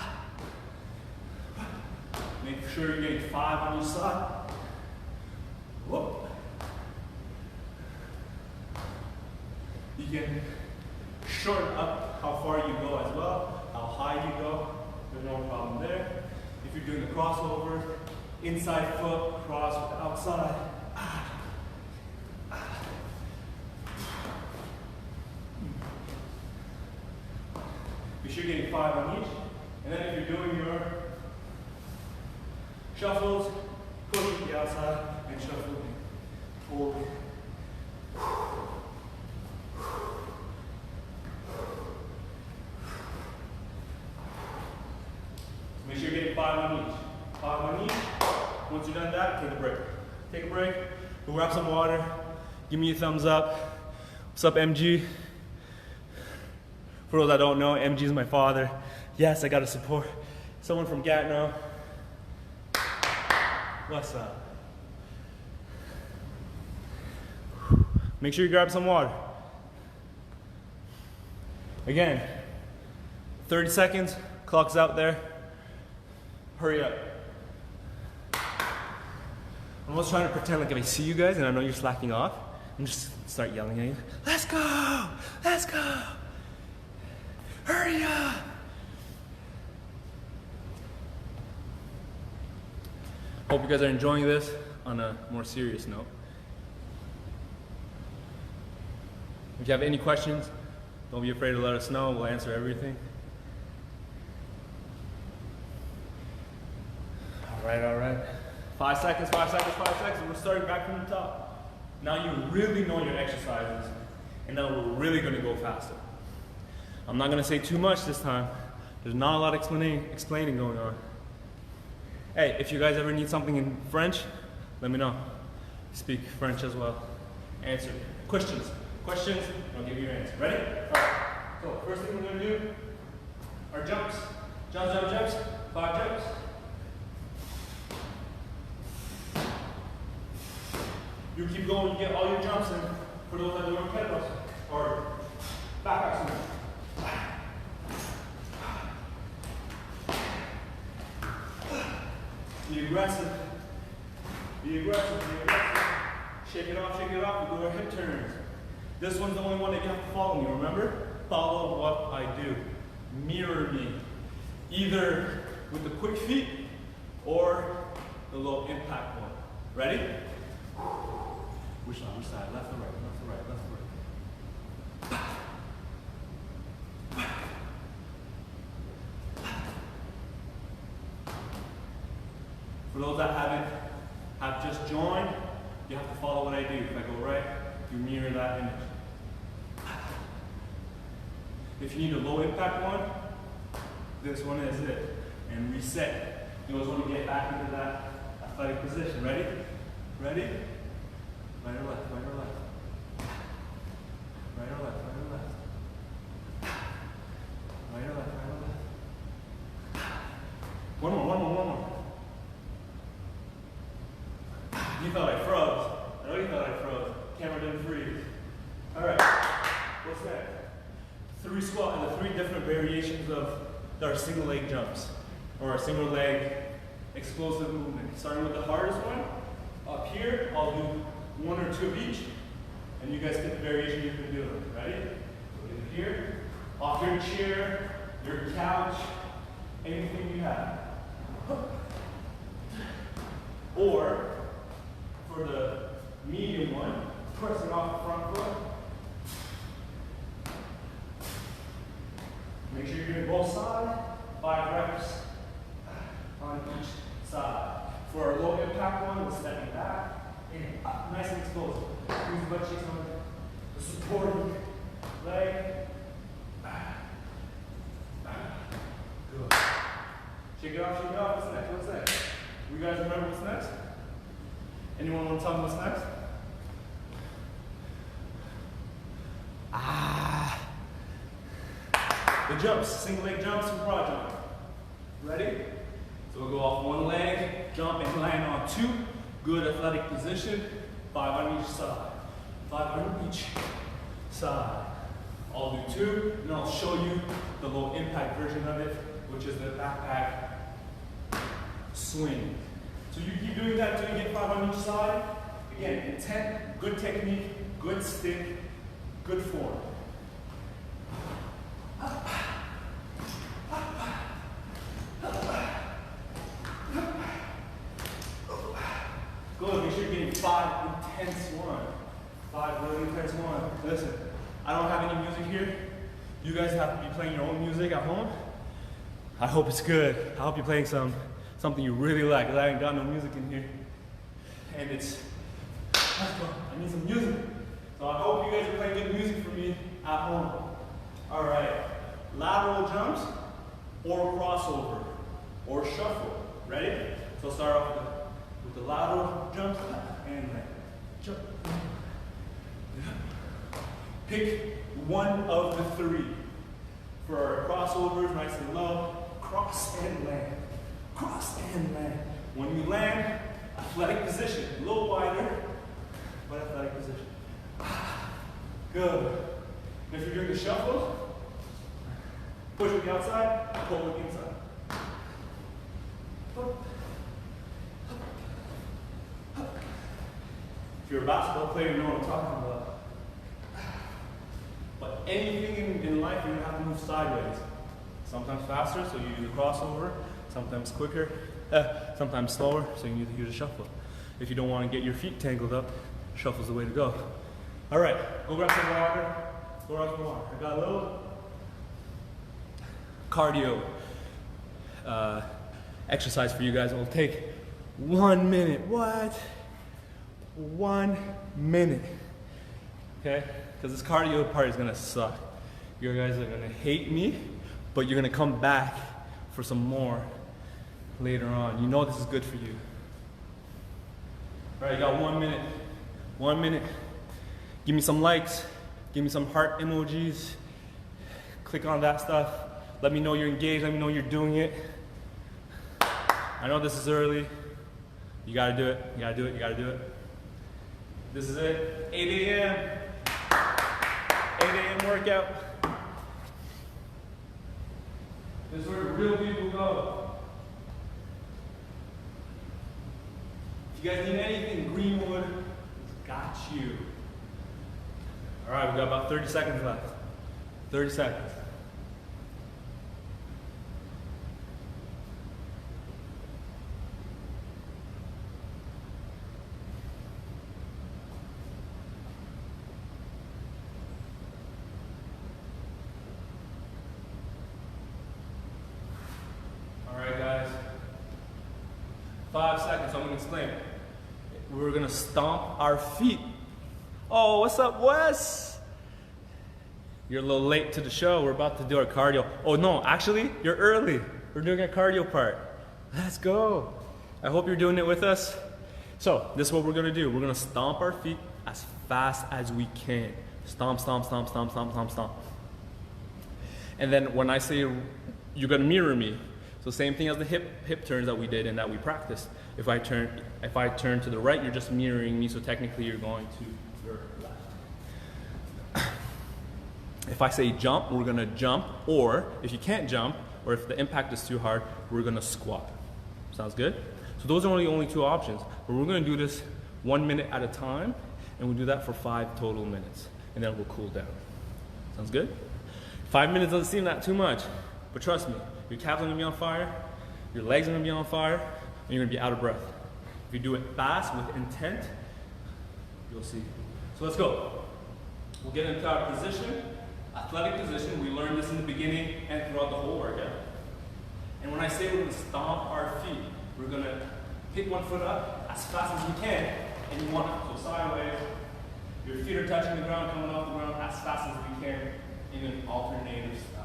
Make sure you're getting 5 on each side. Whoop. You can shorten up how far you go as well, how high you go. There's no problem there. If you're doing the crossovers, inside foot, cross with the outside. Be sure you're getting 5 on each. And then if you're doing your shuffles, push to the outside and shuffle forward. Make sure you're getting 5 on each. 5 on each. Once you've done that, take a break. Take a break. We'll grab some water. Give me a thumbs up. What's up, MG? For those that don't know, MG is my father. Yes, I got to support someone from Gatineau. What's up? Make sure you grab some water. Again, 30 seconds, clock's out there. Hurry up. I'm almost trying to pretend like if I see you guys and I know you're slacking off, I'm just start yelling at you. Let's go! Let's go! Hurry up! Hope you guys are enjoying this on a more serious note. If you have any questions, don't be afraid to let us know. We'll answer everything. All right. 5 seconds, 5 seconds, 5 seconds. We're starting back from the top. Now you really know your exercises, and now we're really gonna go faster. I'm not gonna say too much this time. There's not a lot of explaining going on. Hey, if you guys ever need something in French, let me know. Speak French as well. Answer. Questions, I'll give you your answer. Ready? All right. So first thing we're gonna do are jumps. Jumps. 5 jumps. You keep going, you get all your jumps in. For those that do kettlebells or back swing. Be aggressive. Shake it off. We do our hip turns. This one's the only one that you have to follow me, remember? follow what I do. Mirror me. Either with the quick feet or the low impact one. Ready? Which side? Which side? Left or right? Left or right? Left or right? For those that have just joined, you have to follow what I do. If I go right, you mirror that image. If you need a low impact one, this one is it. And reset. You always want to get back into that athletic position. Ready? Ready? Right or left? Right or left? Right or left? Right or left? Right or left? Right or left? One more, one more, one more. You thought I froze. I know you thought I froze. Camera didn't freeze. Alright, what's next? 3 squat and the 3 different variations of our single leg jumps. Or our single leg explosive movement. Starting with the hardest one. Up here, I'll do 1 or 2 of each. And you guys get the variation you've been doing. Ready? So in here, off your chair, your couch, anything you have. Or, for the medium one, pressing off the front foot. Make sure you're doing both sides, 5 reps on each side. For our low impact one, we're stepping back and up, nice and explosive. Use the butt cheeks on the supporting leg. Good. Shake it off, shake it off. What's next? What's next? You guys remember what's next? Anyone want to tell me what's next? The jumps, single leg jumps and broad jump. Ready? So we'll go off one leg, jump and land on 2. Good athletic position. 5 on each side. 5 on each side. I'll do 2, and I'll show you the low impact version of it, which is the backpack swing. So you keep doing that until you get 5 on each side. Again, intent, good technique, good stick, good form. Good, make sure you're getting 5 intense ones. 5 really intense ones. Listen, I don't have any music here. You guys have to be playing your own music at home. I hope it's good. I hope you're playing something you really like, because I ain't got no music in here. And it's, I need some music. So I hope you guys are playing good music for me at home. All right, lateral jumps or crossover or shuffle. Ready? So start off with the lateral jumps and then jump. Pick one of the 3. For our crossovers, nice and low, cross and land. Cross and land. When you land, athletic position. A little wider, but athletic position. Good. If you're doing the shuffle, push with the outside, pull with the inside. If you're a basketball player, you know what I'm talking about. But anything in life, you're going to have to move sideways. Sometimes faster, so you use a crossover. Sometimes quicker, sometimes slower, so you need to use a shuffle. If you don't want to get your feet tangled up, shuffle's the way to go. All right, go grab some water. Go grab some water. I got a little cardio exercise for you guys. It will take 1 minute. What? 1 minute. Okay? Because this cardio part is gonna suck. You guys are gonna hate me, but you're gonna come back for some more later on. You know this is good for you. All right, you got 1 minute. 1 minute. Give me some likes. Give me some heart emojis. Click on that stuff. Let me know you're engaged. Let me know you're doing it. I know this is early. You gotta do it. You gotta do it. You gotta do it. This is it. 8 a.m. 8 a.m. workout. This is where the real people go. If you guys need anything, Greenwood got you. All right, we got about 30 seconds left. 30 seconds. All right, guys. 5 seconds, I'm gonna explain. We're gonna stomp our feet. Oh, what's up, Wes? You're a little late to the show. We're about to do our cardio. Oh no, actually, you're early. We're doing our cardio part. Let's go. I hope you're doing it with us. So, this is what we're gonna do. We're gonna stomp our feet as fast as we can. Stomp, stomp, stomp, stomp, stomp, stomp, stomp. And then when I say you're gonna mirror me, so same thing as the hip turns that we did and that we practiced. If I turn to the right, you're just mirroring me, so technically you're going to your left. If I say jump, we're gonna jump, or if you can't jump, or if the impact is too hard, we're gonna squat. Sounds good? So those are only two options, but we're gonna do this 1 minute at a time, and we'll do that for 5 total minutes, and then we'll cool down. Sounds good? 5 minutes doesn't seem that too much, but trust me, your calves are gonna be on fire, your legs are gonna be on fire, and you're gonna be out of breath. If you do it fast with intent, you'll see. So let's go. We'll get into our position, athletic position. We learned this in the beginning and throughout the whole workout. And when I say we're gonna stomp our feet, we're gonna pick one foot up as fast as we can, and you want to go sideways. Your feet are touching the ground, coming off the ground as fast as we can in an alternative style.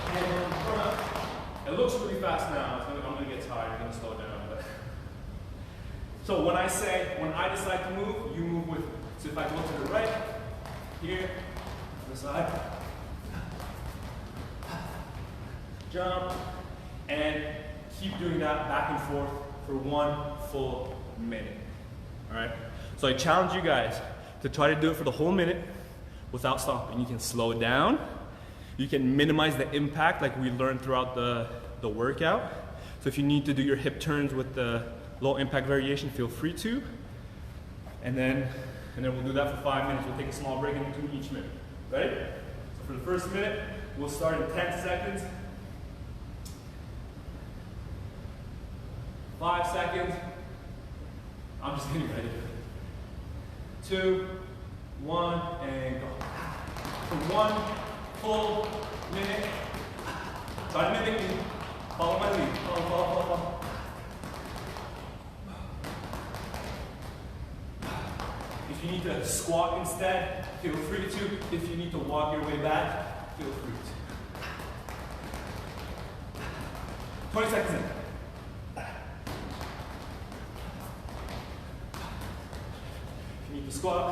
And front. It looks really fast now. I'm gonna get tired. I'm gonna slow down. But. So when I decide to move, you move with me. So if I go to the right, here, to the side, jump, and keep doing that back and forth for 1 full minute. All right. So I challenge you guys to try to do it for the whole minute without stopping. You can slow down. You can minimize the impact like we learned throughout the workout. So if you need to do your hip turns with the low impact variation, feel free to. And then we'll do that for 5 minutes. We'll take a small break in between each minute. Ready? So for the first minute, we'll start in 10 seconds. 5 seconds. I'm just getting ready. 2, 1, and go. For 1 full minute. Try to mimic me. Follow my lead. Follow. If you need to squat instead, feel free to. If you need to walk your way back, feel free to. 20 seconds in. If you need to squat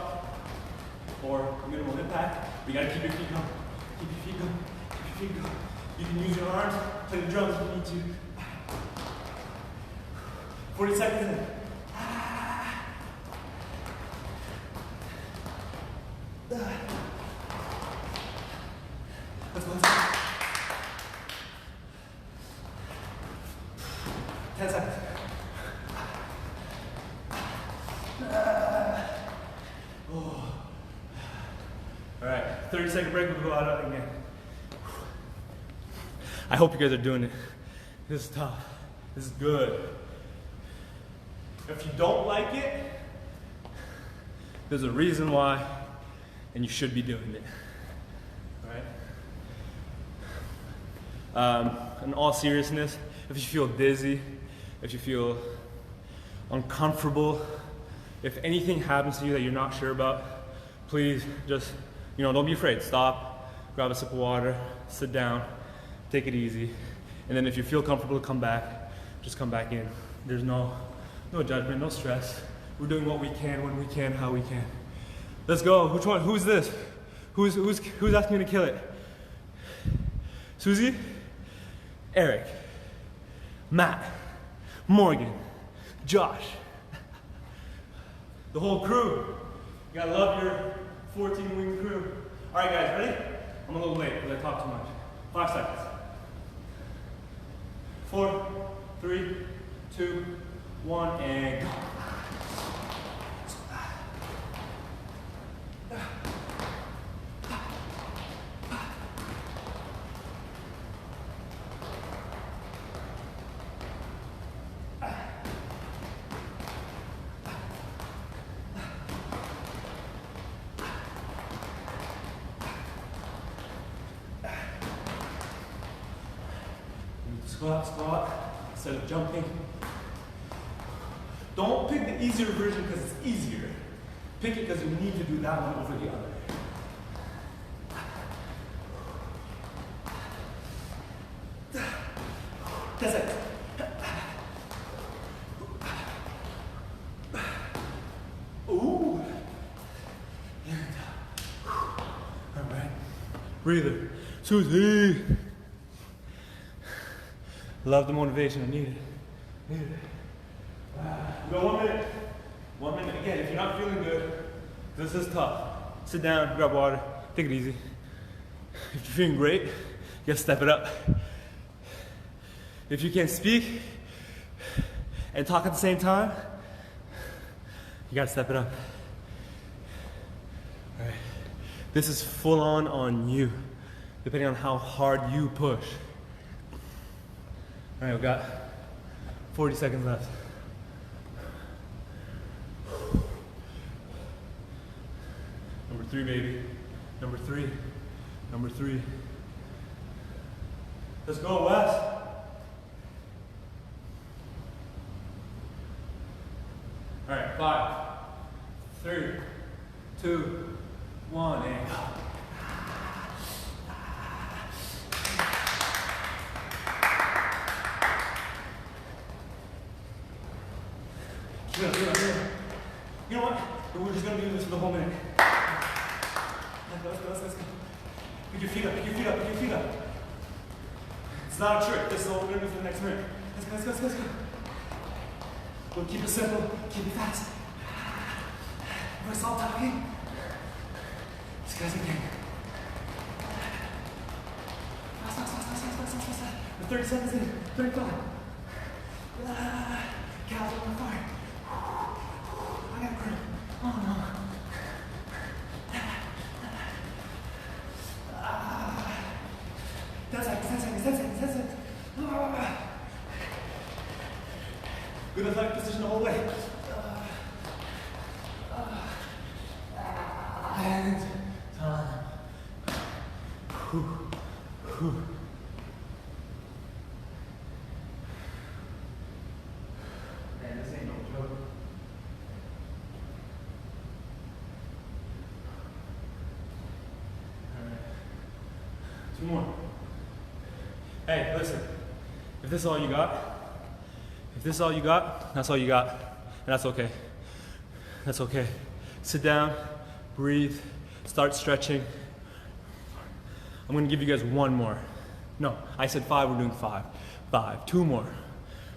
or minimal impact, we gotta keep your feet going. Keep your feet going. Keep your feet going. You can use your arms, play the drums if you need to. 40 seconds in. Let's go. 10 seconds. All right, 30-second break, we'll go out again. I hope you guys are doing it. This is tough. This is good. If you don't like it, there's a reason why, and you should be doing it. All right? In all seriousness, if you feel dizzy, if you feel uncomfortable, if anything happens to you that you're not sure about, please just, don't be afraid. Stop, grab a sip of water, sit down, take it easy. And then if you feel comfortable to come back, just come back in. There's no judgment, no stress. We're doing what we can, when we can, how we can. Let's go. Which one? Who's this? Who's asking me to kill it? Susie? Eric? Matt? Morgan? Josh? The whole crew. You gotta love your 14-wing crew. All right, guys, ready? I'm a little late because I talked too much. 5 seconds. 4, 3, 2, 1, and go. Squat, squat, instead of jumping. Don't pick the easier version because it's easier. Pick it because you need to do that one over the other. That's it. Ooh. All right. Breather. Susie. Love the motivation. I need it. Need it. We got 1 minute. 1 minute. Again, if you're not feeling good, this is tough. Sit down, grab water, take it easy. If you're feeling great, you gotta step it up. If you can't speak and talk at the same time, you gotta step it up. All right. This is full on you, depending on how hard you push. All right, we've got 40 seconds left. Number 3, baby. Number 3. Number 3. Let's go, Wes. All right, 5, 3, 2, 1, and go. You know what? We're just gonna do this for the whole minute. Let's go. Pick your feet up, pick your feet up, pick your feet up. It's not a trick. This is what we're gonna do for the next minute. Let's go. We'll keep it simple, keep it fast. We're all talking. Let's go again. Fast. We're 30 seconds in, 35. Calves on fire. I gotta grip. Oh no. Ten seconds. Good athletic position the whole way. And time. Man, this ain't no joke. All right. 2 more. Hey, listen. If this is all you got, that's all you got. And that's okay. That's okay. Sit down, breathe, start stretching. I'm gonna give you guys 1 more. No, I said 5, we're doing 5. 5, 2 more.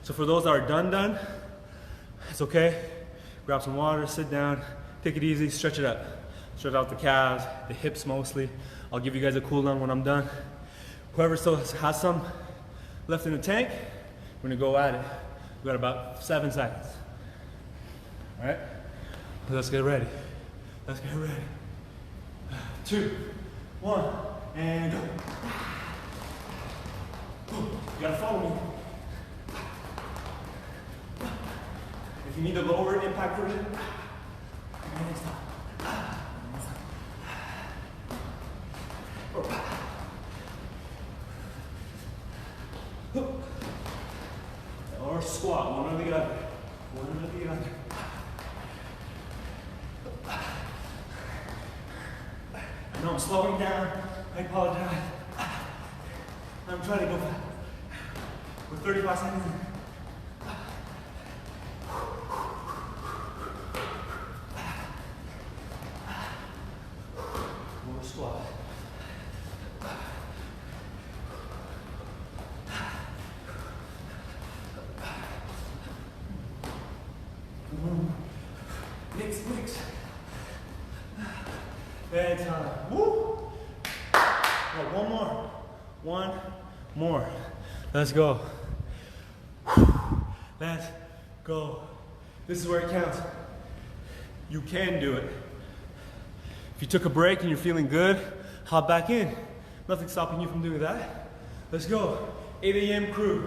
So for those that are done, it's okay. Grab some water, sit down, take it easy, stretch it up. Stretch out the calves, the hips mostly. I'll give you guys a cool down when I'm done. Whoever still has some left in the tank, we're gonna go at it. We got about 7 seconds. All right, let's get ready. 2, 1, and go. You gotta follow me. If you need a lower impact version, next time. Or squat, one or the other. I know I'm slowing down, I apologize. I'm trying to go fast. We're 35 seconds in. More squat. Mix. And time. Woo! Right, 1 more. Let's go. Let's go. This is where it counts. You can do it. If you took a break and you're feeling good, hop back in. Nothing's stopping you from doing that. Let's go. 8 a.m. crew.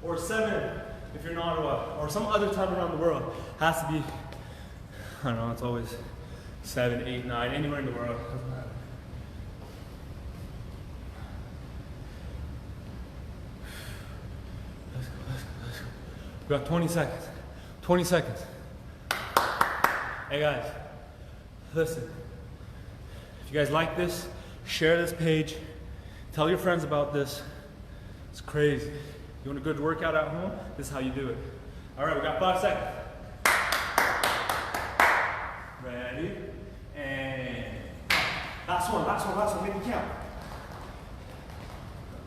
Or 7 if you're in Ottawa. Or some other time around the world. Has to be, I don't know, it's always 7, 8, 9, anywhere in the world. Doesn't matter. We got 20 seconds. 20 seconds. Hey guys, listen. If you guys like this, share this page. Tell your friends about this. It's crazy. You want a good workout at home? This is how you do it. All right, we got 5 seconds. Ready? And last one, make it count.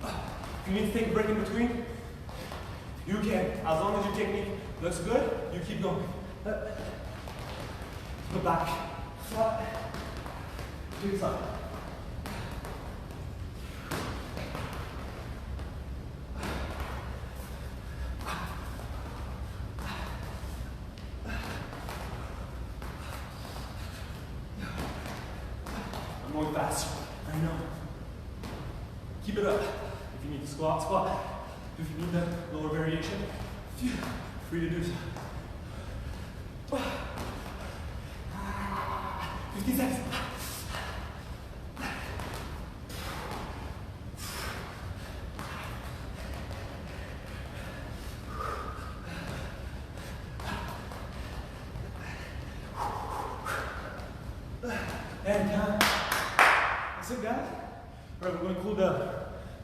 If you need to take a break in between, you can. As long as your technique looks good, you keep going. Put back, flat, to the side. I'm going faster, I know. Keep it up. If you need to squat, squat. If you need the lower variation, free to do so. 50 seconds. And that's it, guys. All right, we're going to cool down.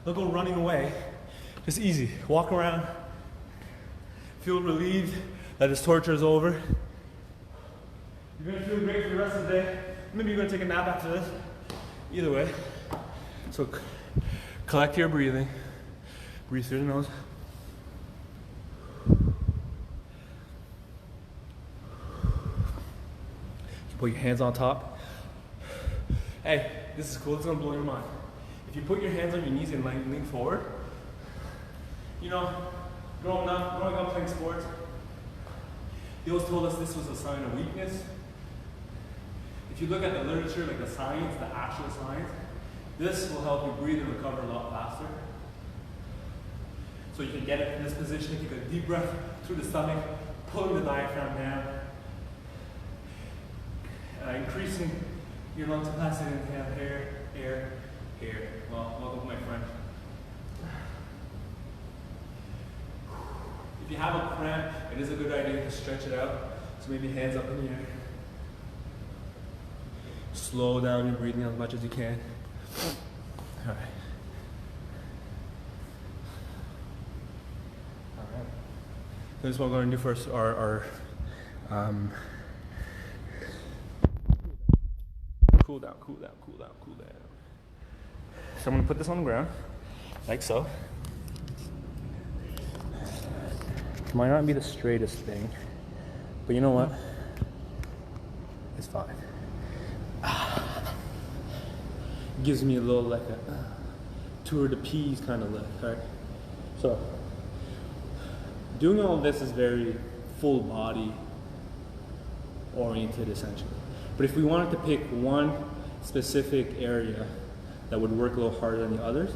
Don't go running away. Just easy. Walk around. Feel relieved that this torture is over. You're going to feel great for the rest of the day. Maybe you're going to take a nap after this. Either way. So collect your breathing. Breathe through the nose. You put your hands on top. Hey, this is cool. It's going to blow your mind. If you put your hands on your knees and lean forward, you know, growing up playing sports, they always told us this was a sign of weakness. If you look at the literature, like the science, the actual science, this will help you breathe and recover a lot faster. So you can get it in this position, take a deep breath through the stomach, pulling the diaphragm down, increasing your lung capacity. Inhale, air. Well, welcome my friend. If you have a cramp, it is a good idea to stretch it out. So maybe hands up in the air. Slow down your breathing as much as you can. All right. This is what we're going to do first. Cool down. So I'm going to put this on the ground, like so. It might not be the straightest thing, but you know what? It's fine. Gives me a little like a tour de peas kind of lift, right? So, doing all of this is very full body oriented essentially. But if we wanted to pick one specific area that would work a little harder than the others,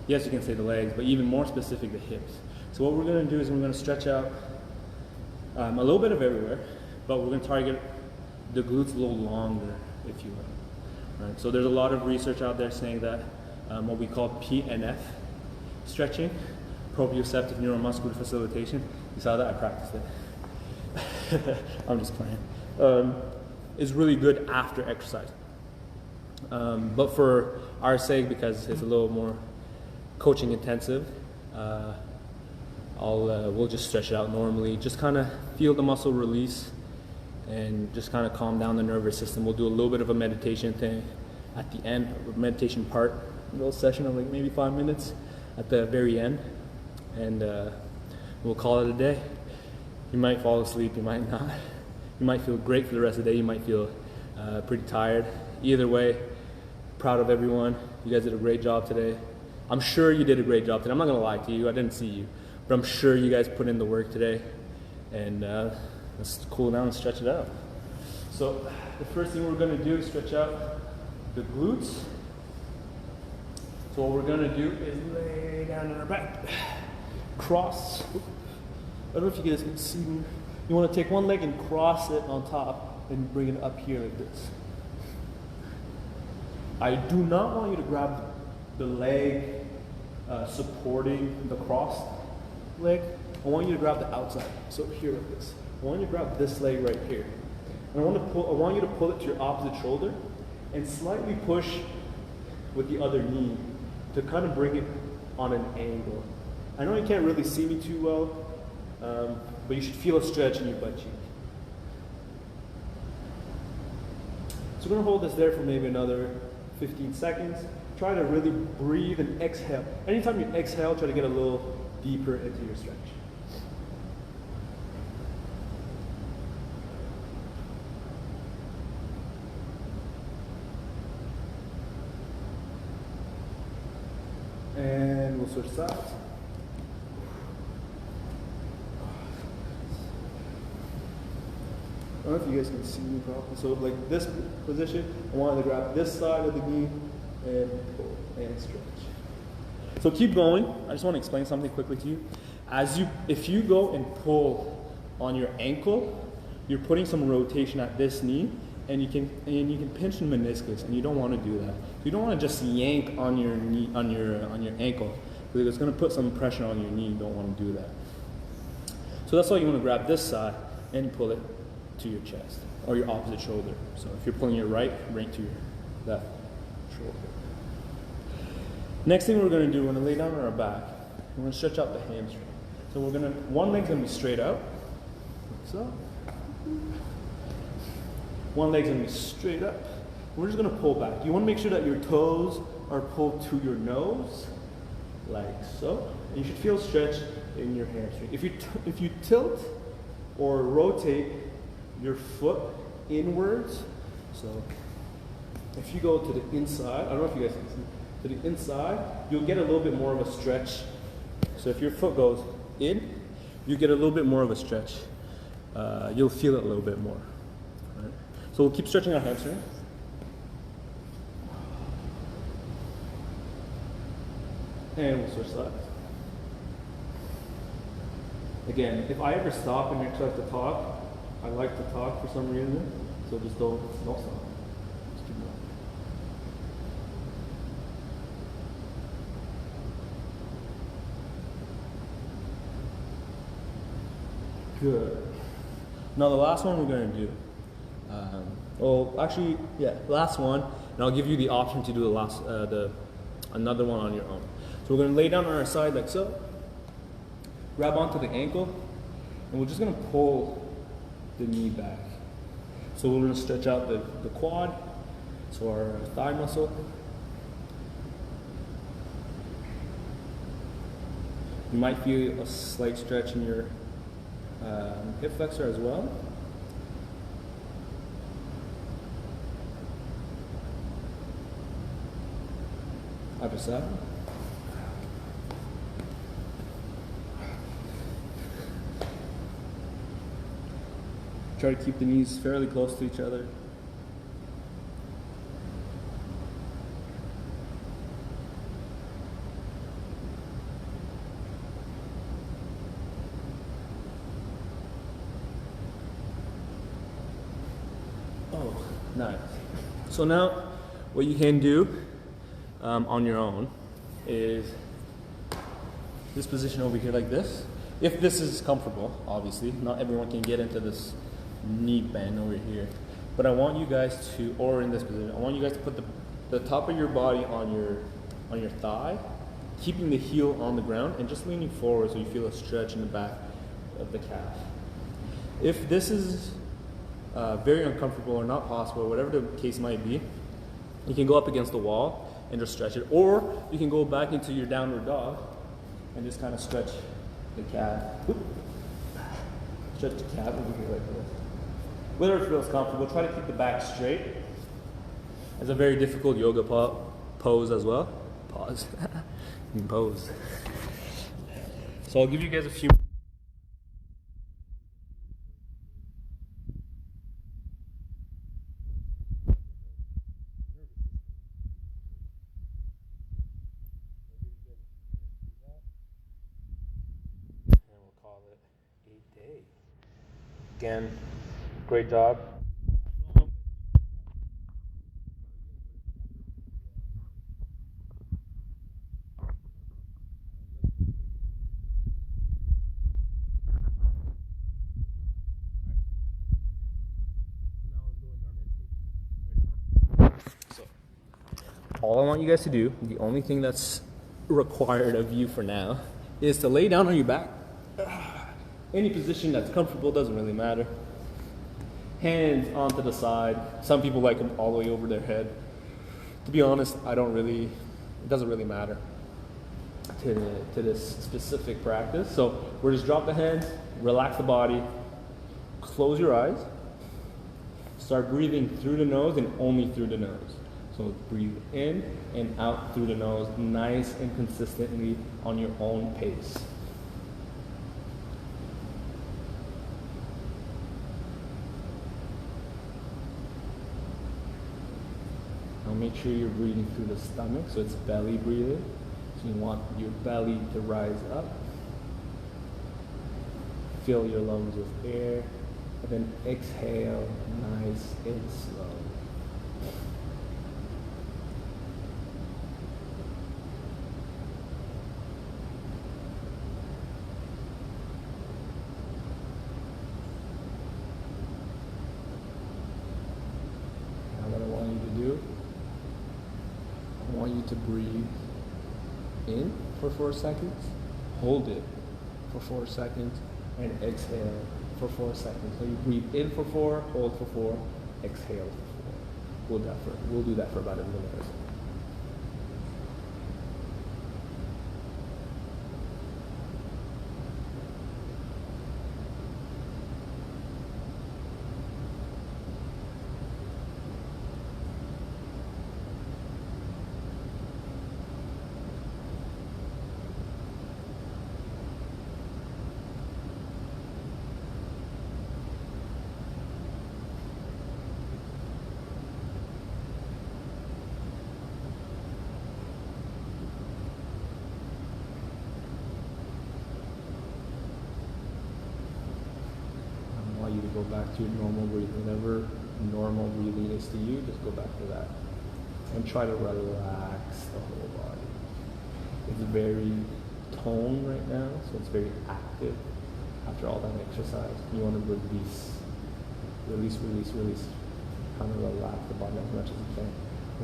yes, you can say the legs, but even more specific, the hips. So what we're going to do is we're going to stretch out a little bit of everywhere, but we're going to target the glutes a little longer, if you will. Right? So there's a lot of research out there saying that what we call PNF stretching, proprioceptive neuromuscular facilitation. You saw that? I practiced it. I'm just playing. Is really good after exercise. But for our sake, because it's a little more coaching intensive, we'll just stretch it out normally. Just kind of feel the muscle release and just kind of calm down the nervous system. We'll do a little bit of a meditation thing at the end, a meditation part, a little session of like maybe 5 minutes at the very end, and we'll call it a day. You might fall asleep, you might not. You might feel great for the rest of the day, you might feel pretty tired. Either way, proud of everyone. You guys did a great job today. I'm sure you did a great job today. I'm not gonna lie to you, I didn't see you. But I'm sure you guys put in the work today. And let's cool down and stretch it out. So the first thing we're gonna do is stretch out the glutes. So what we're gonna do is lay down on our back. Cross. I don't know if you guys can see me. You wanna take one leg and cross it on top and bring it up here like this. I do not want you to grab the leg supporting the cross leg. I want you to grab the outside. So here like this. I want you to grab this leg right here. And I want you to pull it to your opposite shoulder and slightly push with the other knee to kind of bring it on an angle. I know you can't really see me too well, but you should feel a stretch in your butt cheek. So we're gonna hold this there for maybe another 15 seconds. Try to really breathe and exhale. Anytime you exhale, try to get a little deeper into your stretch. And we'll switch sides. I don't know if you guys can see me properly. So like this position, I want to grab this side of the knee and pull and stretch. So keep going. I just want to explain something quickly to you. If you go and pull on your ankle, you're putting some rotation at this knee, and you can pinch the meniscus, and you don't want to do that. You don't want to just yank on your knee, on your ankle, because it's going to put some pressure on your knee. You don't want to do that. So that's why you want to grab this side and pull it to your chest or your opposite shoulder. So if you're pulling your right to your left shoulder. Next thing we're going to do, we're going to lay down on our back. We're going to stretch out the hamstring. So one leg's going to be straight out. So one leg's going to be straight up. We're just going to pull back. You want to make sure that your toes are pulled to your nose, like so. And you should feel stretch in your hamstring. If you tilt or rotate your foot inwards, so if you go to the inside, I don't know if you guys can see, to the inside, you'll get a little bit more of a stretch. So if your foot goes in, you get a little bit more of a stretch. You'll feel it a little bit more. Right? So we'll keep stretching our hamstring. And we'll switch sides. Again, if I ever stop and you start to talk, I like to talk for some reason, so just don't stop. Just keep going. Good. Now the last one we're going to do, last one, and I'll give you the option to do another one on your own. So we're going to lay down on our side like so, grab onto the ankle, and we're just going to pull the knee back. So we're going to stretch out the quad, so our thigh muscle. You might feel a slight stretch in your hip flexor as well. Other side. Try to keep the knees fairly close to each other. Oh, nice. So now what you can do on your own is this position over here like this. If this is comfortable, obviously. Not everyone can get into this knee bend over here. But I want you guys to, or in this position, I want you guys to put the top of your body on your thigh, keeping the heel on the ground and just leaning forward so you feel a stretch in the back of the calf. If this is very uncomfortable or not possible, whatever the case might be, you can go up against the wall and just stretch it. Or you can go back into your downward dog and just kind of stretch the calf. Stretch the calf over here like this. Whether it feels comfortable, try to keep the back straight. It's a very difficult yoga pose as well. Pause. Pose. So I'll give you guys a few. And we'll call it a day. Again, great job. all I want you guys to do, the only thing that's required of you for now, is to lay down on your back. Any position that's comfortable, doesn't really matter. Hands onto the side. Some people like them all the way over their head. To be honest, it doesn't really matter to this specific practice. So we're just drop the hands, relax the body, close your eyes, start breathing through the nose and only through the nose. So breathe in and out through the nose, nice and consistently on your own pace. Now make sure you're breathing through the stomach, so it's belly breathing. So you want your belly to rise up. Fill your lungs with air, and then exhale nice and slow. To breathe in for 4 seconds, hold it for 4 seconds, and exhale for 4 seconds. So you breathe in for 4, hold for 4, exhale for 4. We'll do that for about a minute or so. You to go back to your normal breathing. Whatever normal breathing is to you, just go back to that. And try to relax the whole body. It's very toned right now, so it's very active after all that exercise. You want to release. Kind of relax the body as much as you can.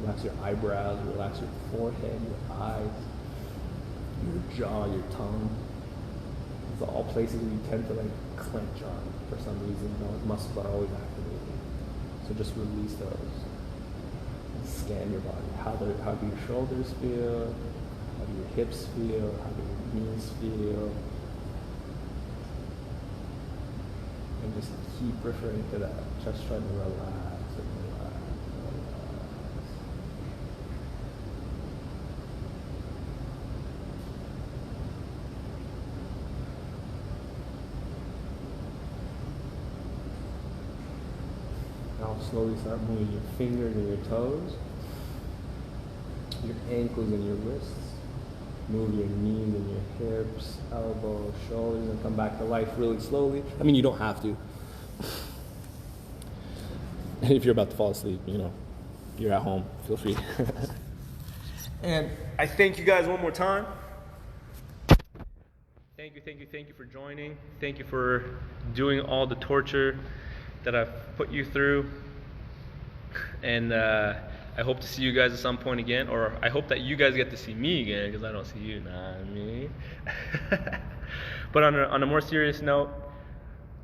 Relax your eyebrows, relax your forehead, your eyes, your jaw, your tongue. These are all places we tend to clench on for some reason. Those muscles are always activated. So just release those. And scan your body. How do your shoulders feel? How do your hips feel? How do your knees feel? And just keep referring to that. Just try to relax and relax and relax. Now slowly start moving your fingers and your toes, your ankles and your wrists. Move your knees and your hips, elbows, shoulders, and come back to life really slowly. I mean, you don't have to. And if you're about to fall asleep, you're at home, feel free. And I thank you guys one more time. Thank you for joining. Thank you for doing all the torture that I've put you through. And I hope to see you guys at some point again, or I hope that you guys get to see me again, because I don't see you, me. But on a more serious note,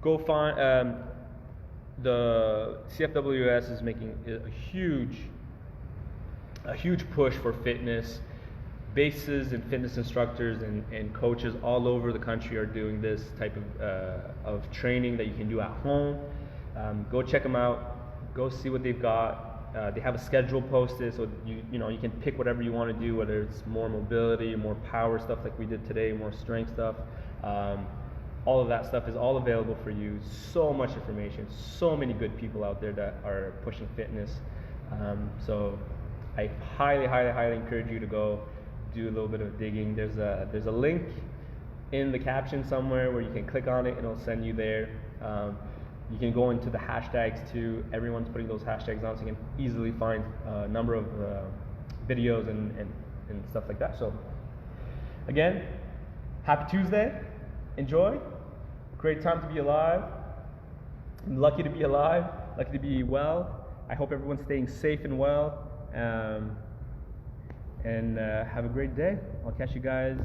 go find, the CFWS is making a huge push for fitness. Bases and fitness instructors and coaches all over the country are doing this type of training that you can do at home. Go check them out. Go see what they've got. They have a schedule posted, so you can pick whatever you want to do, whether it's more mobility, more power stuff like we did today, more strength stuff. All of that stuff is all available for you. So much information, so many good people out there that are pushing fitness. So I highly encourage you to go do a little bit of digging. There's a link in the caption somewhere where you can click on it and it'll send you there. You can go into the hashtags too. Everyone's putting those hashtags on, so you can easily find a number of videos and stuff like that. So again, happy Tuesday. Enjoy. Great time to be alive. I'm lucky to be alive. Lucky to be well. I hope everyone's staying safe and well. and have a great day. I'll catch you guys